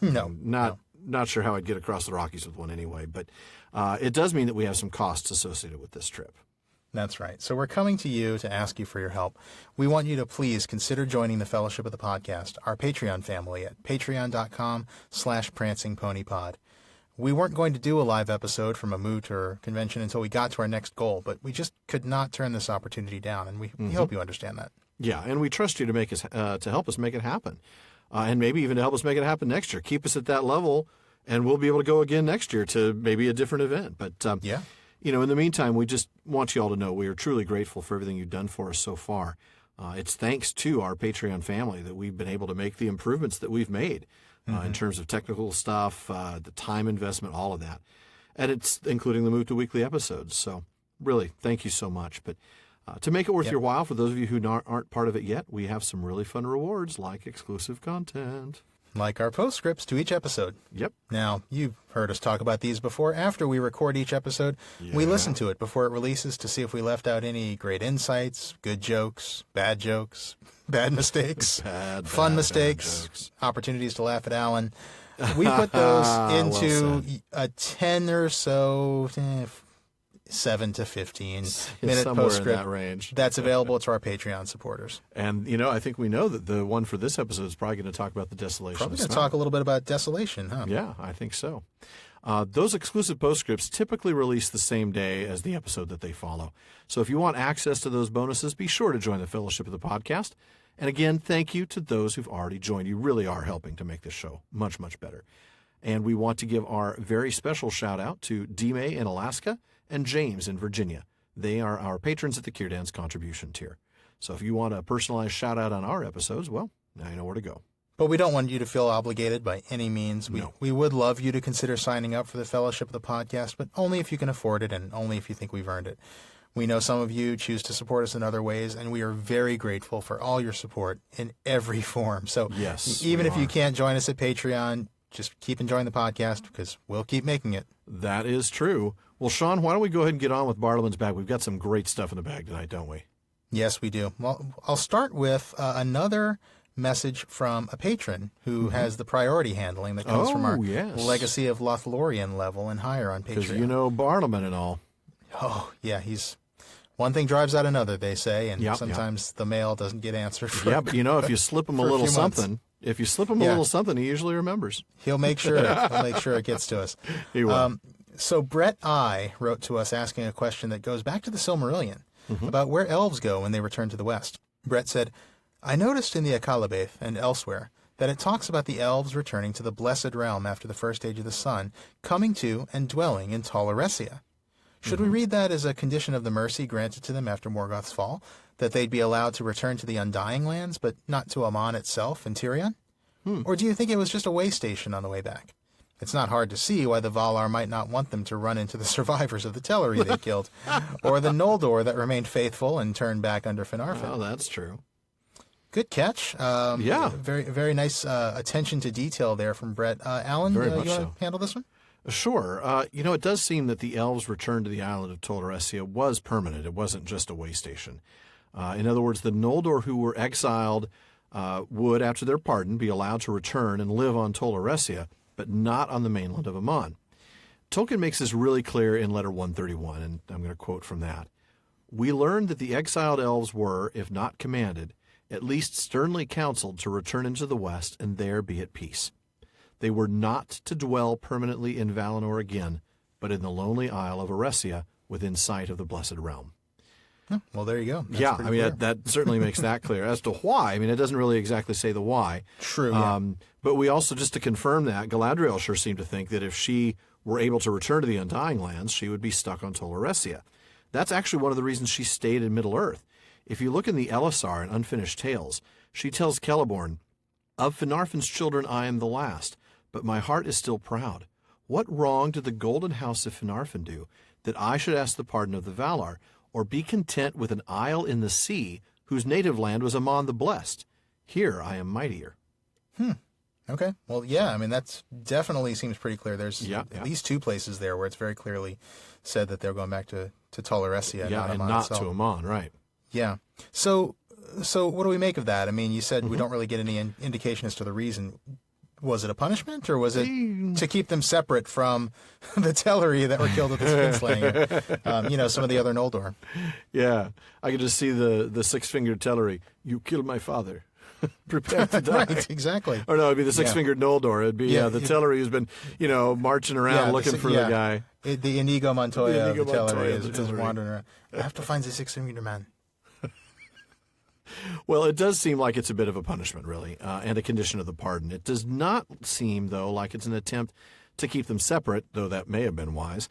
Not sure how I'd get across the Rockies with one anyway. But it does mean that we have some costs associated with this trip. That's right. So we're coming to you to ask you for your help. We want you to please consider joining the Fellowship of the Podcast, our Patreon family at patreon.com/prancingponypod. We weren't going to do a live episode from a moot or convention until we got to our next goal, but we just could not turn this opportunity down, and we hope you understand that. Yeah, and we trust you to make us to help us make it happen, and maybe even to help us make it happen next year. Keep us at that level, and we'll be able to go again next year to maybe a different event. But in the meantime, we just want you all to know we are truly grateful for everything you've done for us so far. It's thanks to our Patreon family that we've been able to make the improvements that we've made. In terms of technical stuff, the time investment, all of that. And it's including the Move to Weekly episodes. So really, thank you so much. But to make it worth your while, for those of you who aren't part of it yet, we have some really fun rewards like exclusive content. Like our postscripts to each episode. Yep. Now, you've heard us talk about these before. After we record each episode, we listen to it before it releases to see if we left out any great insights, good jokes, bad mistakes, fun mistakes, opportunities to laugh at Alan. We put those into a 10 or so, 7 to 15 minute postscript. In that range. That's available to our Patreon supporters. And, I think we know that the one for this episode is probably going to talk about the Desolation. Probably going to talk a little bit about Desolation, huh? Yeah, I think so. Those exclusive postscripts typically release the same day as the episode that they follow. So if you want access to those bonuses, be sure to join the Fellowship of the Podcast. And again, thank you to those who've already joined. You really are helping to make this show much, much better. And we want to give our very special shout out to D-May in Alaska and James in Virginia. They are our patrons at the Kierdance contribution tier. So if you want a personalized shout out on our episodes, well, Now you know where to go. But we don't want you to feel obligated by any means. We would love you to consider signing up for the Fellowship of the Podcast, but only if you can afford it and only if you think we've earned it. We know some of you choose to support us in other ways, and we are very grateful for all your support in every form. So yes, even if you can't join us at Patreon, just keep enjoying the podcast because we'll keep making it. That is true. Well, Sean, why don't we go ahead and get on with Bartleman's bag? We've got some great stuff in the bag tonight, don't we? Yes, we do. Well, I'll start with another message from a patron who has the priority handling that comes from our Legacy of Lothlorien level and higher on Patreon. Because you know Bartleman and all. Oh, yeah, he's... One thing drives out another, they say, and sometimes the mail doesn't get answered. But you know, if you slip him a little something, he usually remembers. He'll make sure it gets to us. He will. So Brett I. wrote to us asking a question that goes back to the Silmarillion about where elves go when they return to the West. Brett said, I noticed in the Akalabeth and elsewhere that it talks about the elves returning to the Blessed Realm after the first age of the sun, coming to and dwelling in Tol Eressëa. Should we read that as a condition of the mercy granted to them after Morgoth's fall, that they'd be allowed to return to the Undying Lands, but not to Aman itself and Tirion? Or do you think it was just a way station on the way back? It's not hard to see why the Valar might not want them to run into the survivors of the Teleri they killed, or the Noldor that remained faithful and turned back under Finarfin. Oh, that's true. Good catch. Very, very nice attention to detail there from Brett. Alan, Very you much want so. to handle this one? Sure. It does seem that the elves' return to the island of Tol Eressëa was permanent. It wasn't just a way station. In other words, the Noldor who were exiled would, after their pardon, be allowed to return and live on Tol Eressëa, but not on the mainland of Aman. Tolkien makes this really clear in Letter 131, and I'm going to quote from that. We learned that the exiled elves were, if not commanded, at least sternly counseled to return into the West and there be at peace. They were not to dwell permanently in Valinor again, but in the lonely isle of Eressëa within sight of the Blessed Realm. Well, there you go. That's that certainly makes that clear. As to why, it doesn't really exactly say the why. True, But we also, just to confirm that, Galadriel sure seemed to think that if she were able to return to the Undying Lands, she would be stuck on Tol Eressëa. That's actually one of the reasons she stayed in Middle-earth. If you look in the Elisar in Unfinished Tales, she tells Celeborn, Of Finarfin's children I am the last, but my heart is still proud. What wrong did the Golden House of Finarfin do, that I should ask the pardon of the Valar, or be content with an isle in the sea, whose native land was Aman the Blessed? Here I am mightier. Okay. Well, that definitely seems pretty clear. There's at least two places there where it's very clearly said that they're going back to Tol Eressëa, not Aman itself. To Aman, right. Yeah. So what do we make of that? You said we don't really get any indication as to the reason. Was it a punishment, or was it to keep them separate from the Teleri that were killed at the Skin-slaying? Some of the other Noldor. Yeah. I could just see the six-fingered Teleri. You killed my father. Prepare to die. Right, exactly. Or no, it'd be the six-fingered Noldor. It'd be the Teleri who's been, marching around looking for the guy. The Inigo Montoya of the Teleri is wandering around. I have to find the six-fingered man. Well, it does seem like it's a bit of a punishment, really, and a condition of the pardon. It does not seem, though, like it's an attempt to keep them separate, though that may have been wise,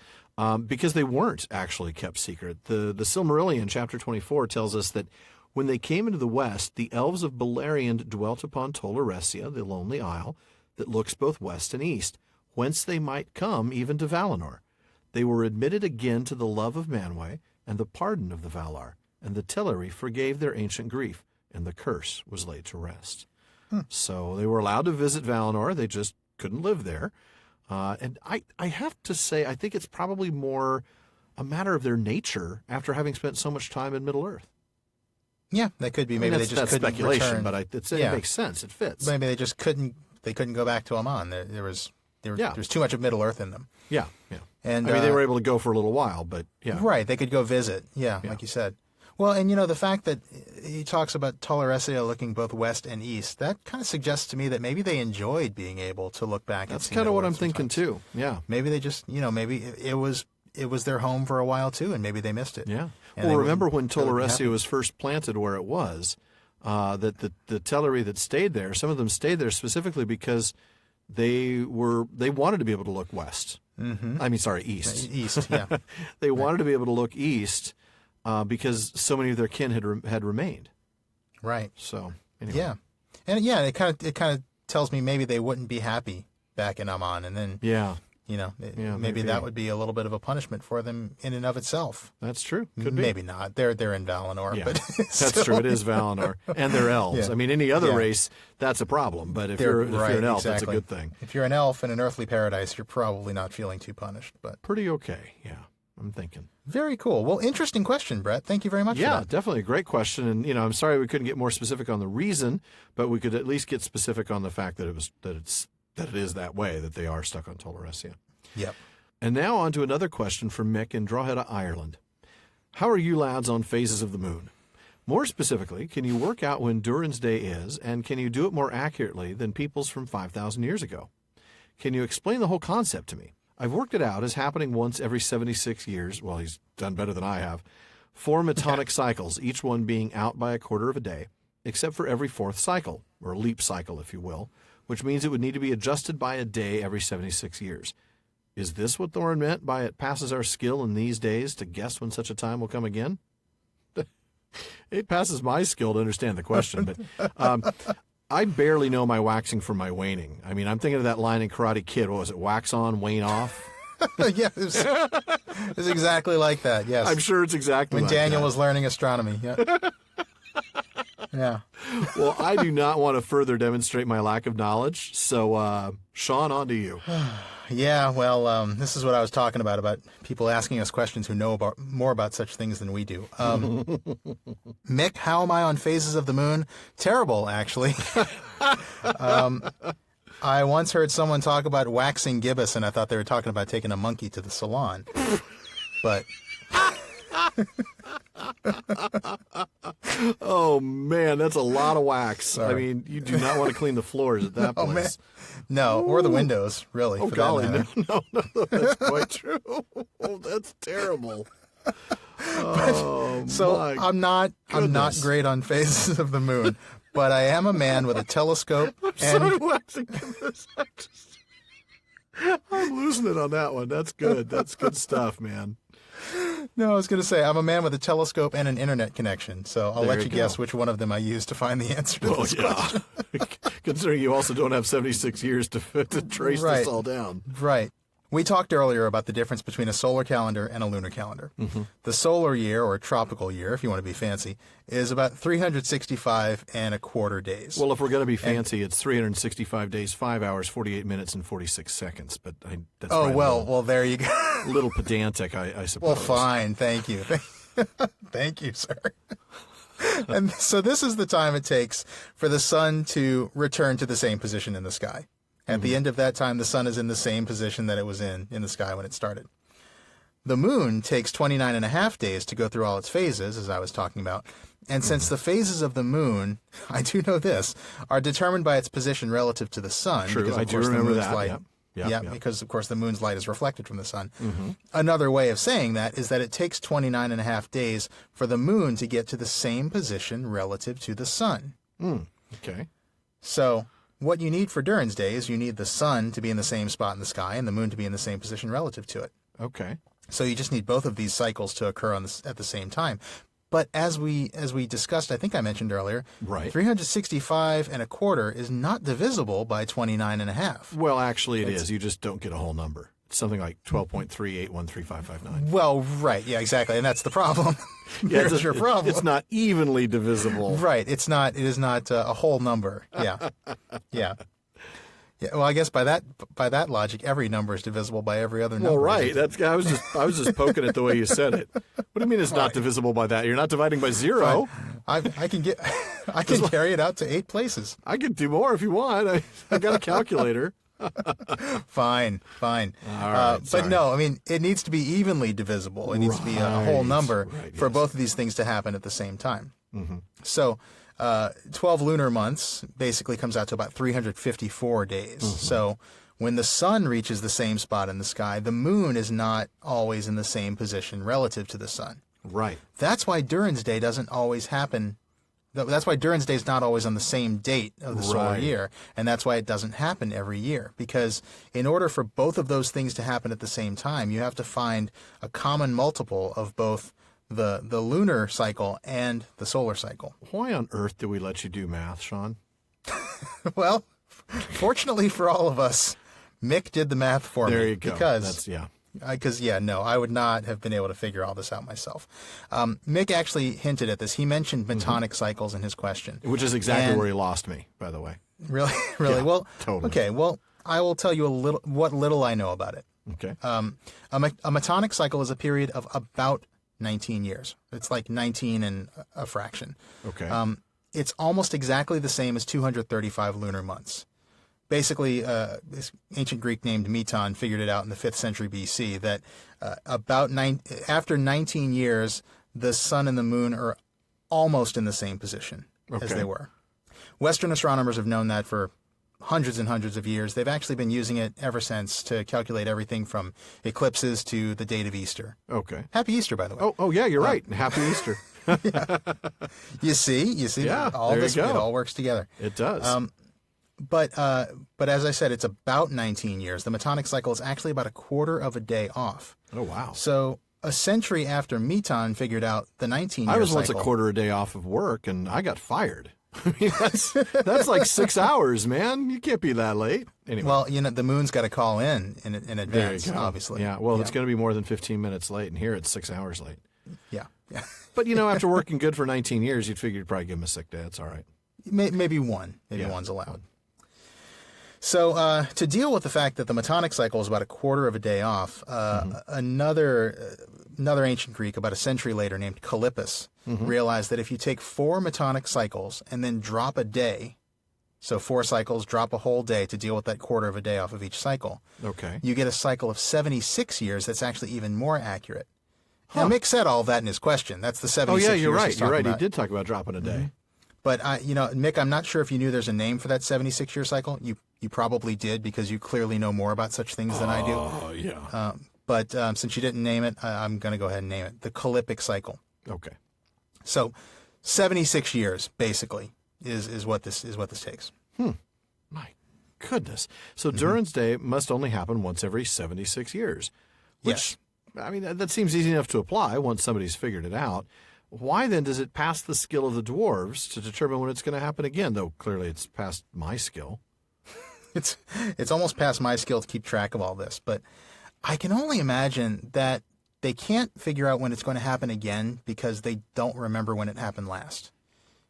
because they weren't actually kept secret. The Silmarillion, chapter 24, tells us that when they came into the West, the elves of Beleriand dwelt upon Tol Eressëa, the lonely isle, that looks both west and east, whence they might come even to Valinor. They were admitted again to the love of Manwë and the pardon of the Valar, and the Teleri forgave their ancient grief, and the curse was laid to rest. So they were allowed to visit Valinor. They just couldn't live there. And I have to say, I think it's probably more a matter of their nature after having spent so much time in Middle-earth. Yeah, that could be. Maybe they just that's couldn't speculation, return. But it makes sense. It fits. Maybe they just couldn't. They couldn't go back to Aman. There's too much of Middle-earth in them. Yeah. And they were able to go for a little while, but yeah. Right, they could go visit. Yeah, like you said. Well, and the fact that he talks about Tol Eressëa looking both west and east, that kind of suggests to me that maybe they enjoyed being able to look back. That's kind of what I'm thinking too. Yeah. Maybe they just, maybe it was their home for a while too, and maybe they missed it. Yeah. Well, remember when Tol Eressëa was first planted where it was, that the Teleri that stayed there, some of them stayed there specifically because they wanted to be able to look west. Mm-hmm. East. East, yeah. They wanted to be able to look east. Because so many of their kin had remained. Right. So, anyway. Yeah. And yeah, it kind of tells me maybe they wouldn't be happy back in Amman, and then Yeah. maybe that would be a little bit of a punishment for them in and of itself. That's true. Could be. Maybe not. They're in Valinor, Yeah, but that's true. It is Valinor, and they're elves. Yeah. I mean, any other Yeah. race, that's a problem. But if you're an elf, that's a good thing. If you're an elf in an earthly paradise, you're probably not feeling too punished. But Pretty okay. Yeah, I'm thinking. very cool. Well, interesting question, Brett. Thank you very much. Yeah, for that. definitely a great question. And I'm sorry we couldn't get more specific on the reason, but we could at least get specific on the fact that it is that way, that they are stuck on Tolerancia. Yep. And now on to another question from Mick in Drogheda, Ireland. How are you lads on phases of the moon? More specifically, can you work out when Durin's Day is, and can you do it more accurately than people's from 5,000 years ago? Can you explain the whole concept to me? I've worked it out as happening once every 76 years. Well, he's done better than I have. 4 metonic cycles, each one being out by a quarter of a day, except for every 4th cycle, or leap cycle, if you will, which means it would need to be adjusted by a day every 76 years. Is this what Thorin meant by it passes our skill in these days to guess when such a time will come again? It passes my skill to understand the question, but I barely know my waxing from my waning. I mean, I'm thinking of that line in Karate Kid. What was it? Wax on, wane off? Yeah, it's exactly like that. Yes, I'm sure it's exactly when like Daniel that. was learning astronomy. Yeah. Yeah. Well, I do not want to further demonstrate my lack of knowledge. So, Sean, on to you. Yeah, well, this is what I was talking about people asking us questions who know more about such things than we do. Mick, how am I on phases of the moon? Terrible, actually. I once heard someone talk about waxing gibbous, and I thought they were talking about taking a monkey to the salon. But... Oh, man, that's a lot of wax. Sorry. I mean, you do not want to clean the floors at that Oh, man. place. No, or the windows, really. Oh, for golly, that matter. no, that's quite true. Oh, that's terrible. Oh, So my I'm not goodness. great on phases of the moon, but I am a man with a telescope Sorry, and waxing gibbous. I'm losing it on that one. That's good. That's good stuff, man. no, I was going to say I'm a man with a telescope and an internet connection. So I'll There let you you go. guess which one of them I use to find the answer to Oh, this yeah. question. Considering you also don't have 76 years to trace Right. this all down. Right. We talked earlier about the difference between a solar calendar and a lunar calendar. Mm-hmm. The solar year, or tropical year, if you want to be fancy, is about 365 and a quarter days. Well, if we're going to be fancy, it's 365 days, 5 hours, 48 minutes, and 46 seconds. But that's oh, probably well, there you go. a little pedantic, I suppose. Well, fine. Thank you. Thank you, sir. And so this is the time it takes for the sun to return to the same position in the sky. At the end of that time, the sun is in the same position that it was in the sky when it started. The moon takes 29 and a half days to go through all its phases, as I was talking about. And since the phases of the moon, I do know this, are determined by its position relative to the sun. True, because, of I do course, the remember moon's that. light, Yep. Yeah, Yep. because, of course, the moon's light is reflected from the sun. Another way of saying that is that it takes 29 and a half days for the moon to get to the same position relative to the sun. Okay. So what you need for Durin's Day is you need the sun to be in the same spot in the sky and the moon to be in the same position relative to it. Okay. So you just need both of these cycles to occur at the same time. But as we discussed, I think I mentioned earlier, Right. 365 and a quarter is not divisible by 29 and a half. Well, actually, it is. You just don't get a whole number. It's something like 12.38135559. Well, right. Yeah, exactly. And that's the problem. Yeah, There's your problem. It's not evenly divisible. Right. It is not a whole number. Yeah. Yeah. Yeah. Well, I guess by that logic, every number is divisible by every other number. Well, right. I was just poking it the way you said it. What do you mean it's not divisible by that? You're not dividing by zero. I can carry it out to 8 places. I could do more if you want. I got a calculator. Fine. All right, But sorry. no, I mean, it needs to be evenly divisible. It needs to be a whole number for yes. both of these things to happen at the same time. So 12 lunar months basically comes out to about 354 days. So when the sun reaches the same spot in the sky, the moon is not always in the same position relative to the sun. Right. That's why Durin's Day doesn't always happen. That's why Durin's Day is not always on the same date of the solar Right. year, and that's why it doesn't happen every year. Because in order for both of those things to happen at the same time, you have to find a common multiple of both the lunar cycle and the solar cycle. Why on earth do we let you do math, Sean? Well, fortunately for all of us, Mick did the math for me. There you go. Because, no, I would not have been able to figure all this out myself. Mick actually hinted at this. He mentioned metonic cycles in his question. Which is exactly where he lost me, by the way. Really? Really? Yeah, well, totally. Okay. Well, I will tell you what little I know about it. Okay. A metonic cycle is a period of about 19 years. It's like 19 and a fraction. Okay. It's almost exactly the same as 235 lunar months. Basically, this ancient Greek named Meton figured it out in the 5th century BC that after 19 years, the sun and the moon are almost in the same position as they were. Western astronomers have known that for hundreds and hundreds of years. They've actually been using it ever since to calculate everything from eclipses to the date of Easter. Okay. Happy Easter, by the way. Oh yeah, you're right. Happy Easter. You see, Yeah, all there this, you go. it all works together. It does. But as I said, it's about 19 years. The metonic cycle is actually about a quarter of a day off. Oh, wow. So a century after Meton figured out the 19-year I was cycle. once a quarter a day off of work, and I got fired. I mean, that's like 6 hours, man. You can't be that late. Anyway. Well, the moon's got to call in advance, There you go. obviously. Yeah, well, it's going to be more than 15 minutes late, and here it's 6 hours late. Yeah. But, after working good for 19 years, you'd figure you'd probably give him a sick day. It's all right. Maybe one. Maybe one's allowed. So to deal with the fact that the metonic cycle is about a quarter of a day off, another ancient Greek about a century later named Callippus realized that if you take 4 metonic cycles and then drop a day, so 4 cycles, drop a whole day to deal with that quarter of a day off of each cycle, Okay. you get a cycle of 76 years that's actually even more accurate. Now, Mick said all of that in his question. That's the 76 years. Oh, yeah, you're right. he's You're talking right. about. He did talk about dropping a day. But, Mick, I'm not sure if you knew there's a name for that 76-year cycle. You probably did because you clearly know more about such things than I do. Oh, yeah. But since you didn't name it, I'm going to go ahead and name it. The Calippic cycle. Okay. So 76 years, basically, is what this takes. My goodness. So Durin's Day must only happen once every 76 years. Which, Yes. I mean, that seems easy enough to apply once somebody's figured it out. Why then does it pass the skill of the dwarves to determine when it's going to happen again? Though clearly it's past my skill. It's almost past my skill to keep track of all this, but I can only imagine that they can't figure out when it's going to happen again because they don't remember when it happened last.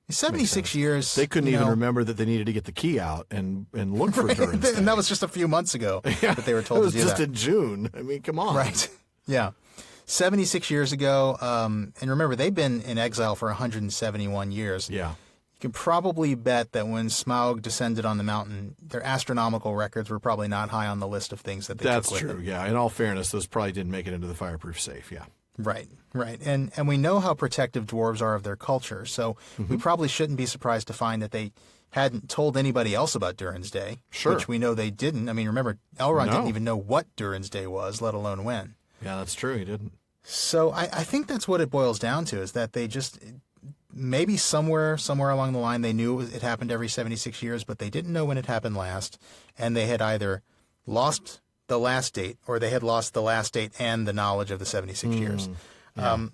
76 years. They couldn't even remember that they needed to get the key out and look for Durin's Day. And that was just a few months ago that they were told to do that. It was just in June. I mean, come on. Right. Yeah. 76 years ago, and remember, they've been in exile for 171 years. Yeah. You can probably bet that when Smaug descended on the mountain, their astronomical records were probably not high on the list of things that they That's took with true. them. Yeah. In all fairness, those probably didn't make it into the fireproof safe. Yeah. Right. And we know how protective dwarves are of their culture, so we probably shouldn't be surprised to find that they hadn't told anybody else about Durin's Day, Sure. which we know they didn't. I mean, remember, Elrond No. didn't even know what Durin's Day was, let alone when. Yeah, that's true. He didn't. So I think that's what it boils down to, is that they just, maybe somewhere along the line, they knew it happened every 76 years, but they didn't know when it happened last, and they had either lost the last date, or they had lost the last date and the knowledge of the 76 years. Yeah.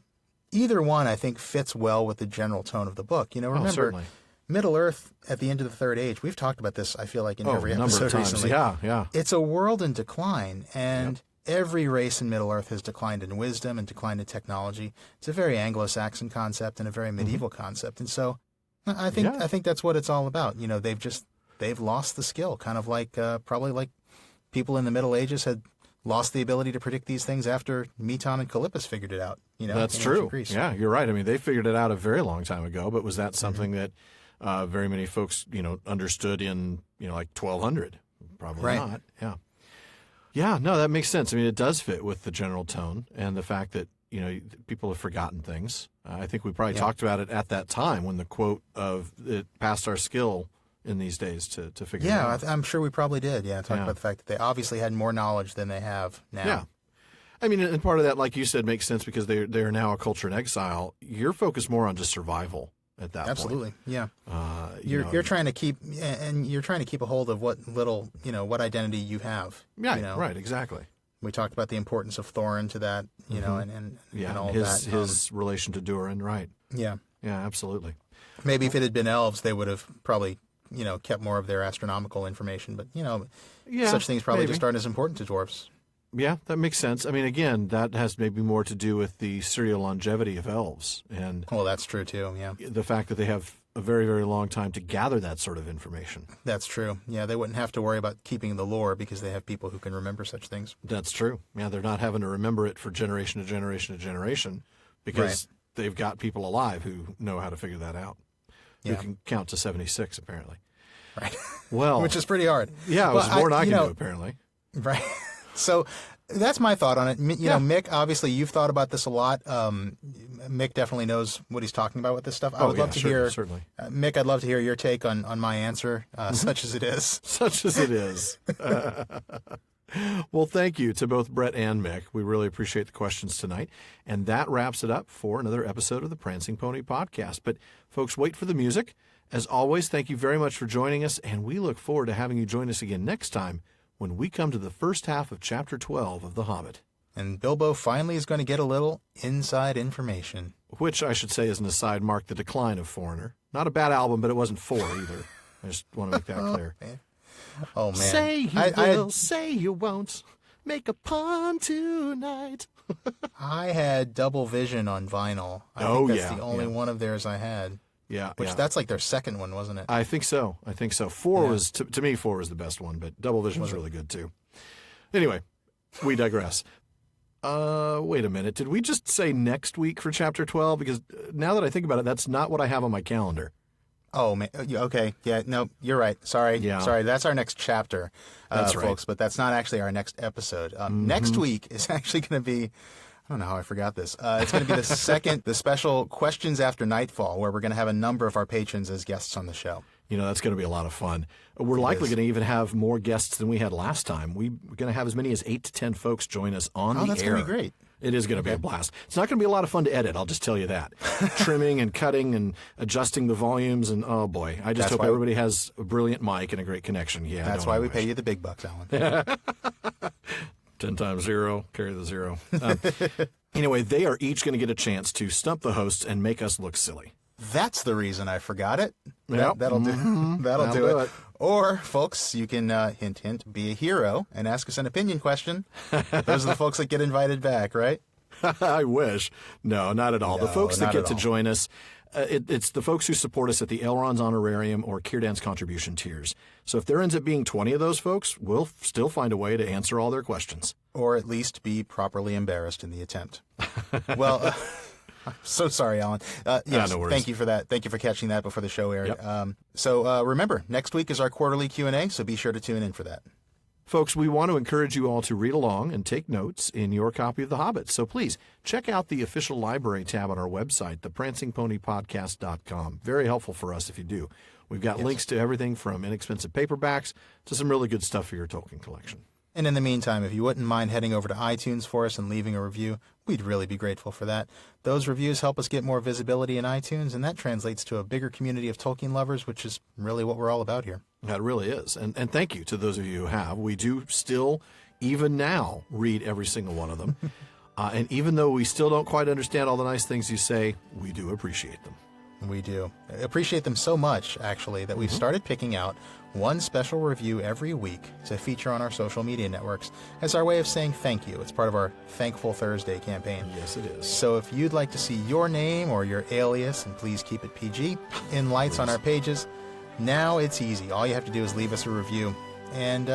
Either one, I think, fits well with the general tone of the book. Remember, certainly. Middle-earth at the end of the Third Age, we've talked about this, I feel like, in every a number episode of times. recently. Yeah. It's a world in decline, and every race in Middle-earth has declined in wisdom and declined in technology. It's a very Anglo-Saxon concept and a very medieval concept. And so I think that's what it's all about. They've lost the skill, kind of like probably like people in the Middle Ages had lost the ability to predict these things after Meton and Callippus figured it out. That's in true. ancient Greece. Yeah, you're right. I mean, they figured it out a very long time ago, but was that something that very many folks, understood in, like 1200? Probably not. Yeah. Yeah, no, that makes sense. I mean, it does fit with the general tone and the fact that, people have forgotten things. I think we probably talked about it at that time when the quote of it passed our skill in these days to figure it out. Yeah, I'm sure we probably did. Yeah, talk about the fact that they obviously had more knowledge than they have now. Yeah. I mean, and part of that, like you said, makes sense because they are now a culture in exile. You're focused more on just survival at that Absolutely. point. Yeah. You're trying to keep a hold of what little, what identity you have. Yeah, right, exactly. We talked about the importance of Thorin to that, and all his, that. His relation to Durin, right. Yeah. Yeah, absolutely. Maybe if it had been elves, they would have probably kept more of their astronomical information. But, Yeah, such things probably maybe. just aren't as important to dwarves. Yeah, that makes sense. I mean, again, that has maybe more to do with the serial longevity of elves and Well, that's true, too, yeah. the fact that they have a very, very long time to gather that sort of information. That's true. Yeah, they wouldn't have to worry about keeping the lore because they have people who can remember such things. That's true. Yeah, they're not having to remember it for generation to generation to generation because they've got people alive who know how to figure that out, who Yeah. can count to 76, apparently. Right. Well, Which is pretty hard. yeah, it was Well, more than I can do, apparently. Right. So that's my thought on it. Mick, obviously you've thought about this a lot. Mick definitely knows what he's talking about with this stuff. I would love to hear, certainly. Mick, I'd love to hear your take on my answer, such as it is. Such as it is. Well, thank you to both Brett and Mick. We really appreciate the questions tonight. And that wraps it up for another episode of the Prancing Pony Podcast. But folks, wait for the music. As always, thank you very much for joining us, and we look forward to having you join us again next time when we come to the first half of Chapter 12 of The Hobbit. And Bilbo finally is going to get a little inside information. Which, I should say as an aside, marked the decline of Foreigner. Not a bad album, but it wasn't 4 either. I just want to make that clear. Oh, man. Say you will, say you won't. Make a pun tonight. I had Double Vision on vinyl. I think that's the only yeah. one of theirs I had. Yeah, Which that's like their second one, wasn't it? I think so. 4 was, to me, 4 was the best one, but Double Vision was really good too. Anyway, we digress. Wait a minute. Did we just say next week for Chapter 12? Because now that I think about it, that's not what I have on my calendar. Oh, man. Okay. Yeah, no, you're right. Sorry. Yeah. Sorry. That's our next chapter, That's right. folks, but that's not actually our next episode. Next week is actually going to be, I don't know how I forgot this. It's going to be the special Questions After Nightfall, where we're going to have a number of our patrons as guests on the show. That's going to be a lot of fun. We're likely going to even have more guests than we had last time. We're going to have as many as 8 to 10 folks join us on the air. Oh, that's going to be great. It is going to be a blast. It's not going to be a lot of fun to edit, I'll just tell you that. Trimming and cutting and adjusting the volumes, and oh boy, I just hope everybody has a brilliant mic and a great connection. Yeah, that's why we pay you the big bucks, Alan. 10 times 0, carry the 0. Anyway, they are each going to get a chance to stump the hosts and make us look silly. That's the reason I forgot it. Yep. That'll do. That'll do do it. it. Or, folks, you can, hint, hint, be a hero and ask us an opinion question. Those are the folks that get invited back, right? I wish. No, not at all. The No, folks that not get at to all. join us, it's the folks who support us at the Elrond's Honorarium or Círdan's Contribution tiers. So if there ends up being 20 of those folks, we'll still find a way to answer all their questions. Or at least be properly embarrassed in the attempt. Well, I'm so sorry, Alan. Yes, no worries. thank you for that. Thank you for catching that before the show aired. Yep. So remember, next week is our quarterly Q&A, so be sure to tune in for that. Folks, we want to encourage you all to read along and take notes in your copy of The Hobbit. So please check out the official library tab on our website, theprancingponypodcast.com. Very helpful for us if you do. We've got links to everything from inexpensive paperbacks to some really good stuff for your Tolkien collection. And in the meantime, if you wouldn't mind heading over to iTunes for us and leaving a review, we'd really be grateful for that. Those reviews help us get more visibility in iTunes, and that translates to a bigger community of Tolkien lovers, which is really what we're all about here. That really is. And thank you to those of you who have. We do still, even now, read every single one of them. And even though we still don't quite understand all the nice things you say, we do appreciate them. We do. Appreciate them so much, actually, that we've started picking out one special review every week to feature on our social media networks as our way of saying thank you. It's part of our Thankful Thursday campaign. Yes, it is. So if you'd like to see your name or your alias, and please keep it PG, in lights on our pages, now it's easy. All you have to do is leave us a review and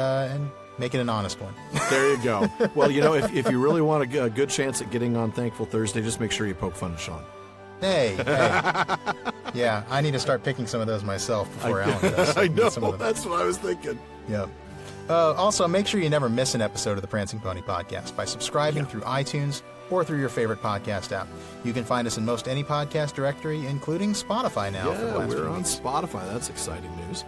make it an honest one. There you go. Well, if you really want a good chance at getting on Thankful Thursday, just make sure you poke fun at Sean. Hey. Yeah, I need to start picking some of those myself before Alan does. I know. Some of them. That's what I was thinking. Yeah. Also, make sure you never miss an episode of the Prancing Pony Podcast by subscribing through iTunes or through your favorite podcast app. You can find us in most any podcast directory, including Spotify now. for the Yeah, last we're few on weeks. Spotify. That's exciting news.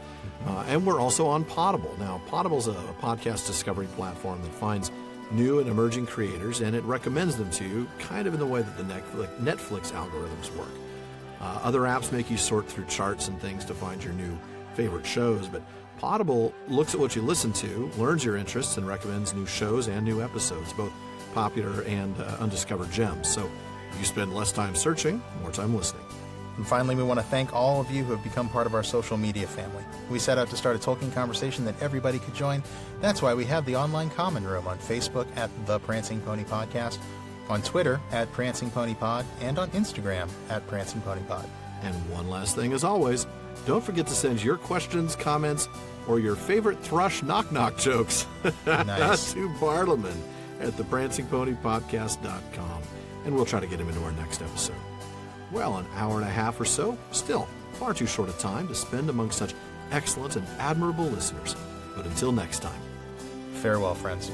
And we're also on Podable. Now, Podable's a podcast discovery platform that finds new and emerging creators, and it recommends them to you kind of in the way that the Netflix algorithms work. Other apps make you sort through charts and things to find your new favorite shows, but Podable looks at what you listen to, learns your interests, and recommends new shows and new episodes, both popular and undiscovered gems. So you spend less time searching, more time listening. And finally, we want to thank all of you who have become part of our social media family. We set out to start a Tolkien conversation that everybody could join. That's why we have the online common room on Facebook at The Prancing Pony Podcast, on Twitter at Prancing Pony Pod, and on Instagram at Prancing Pony Pod. And one last thing, as always, don't forget to send your questions, comments, or your favorite thrush knock-knock jokes Nice. to Bartleman at theprancingponypodcast.com, and we'll try to get him into our next episode. Well, an hour and a half or so, still far too short a time to spend among such excellent and admirable listeners. But until next time. Farewell, friends.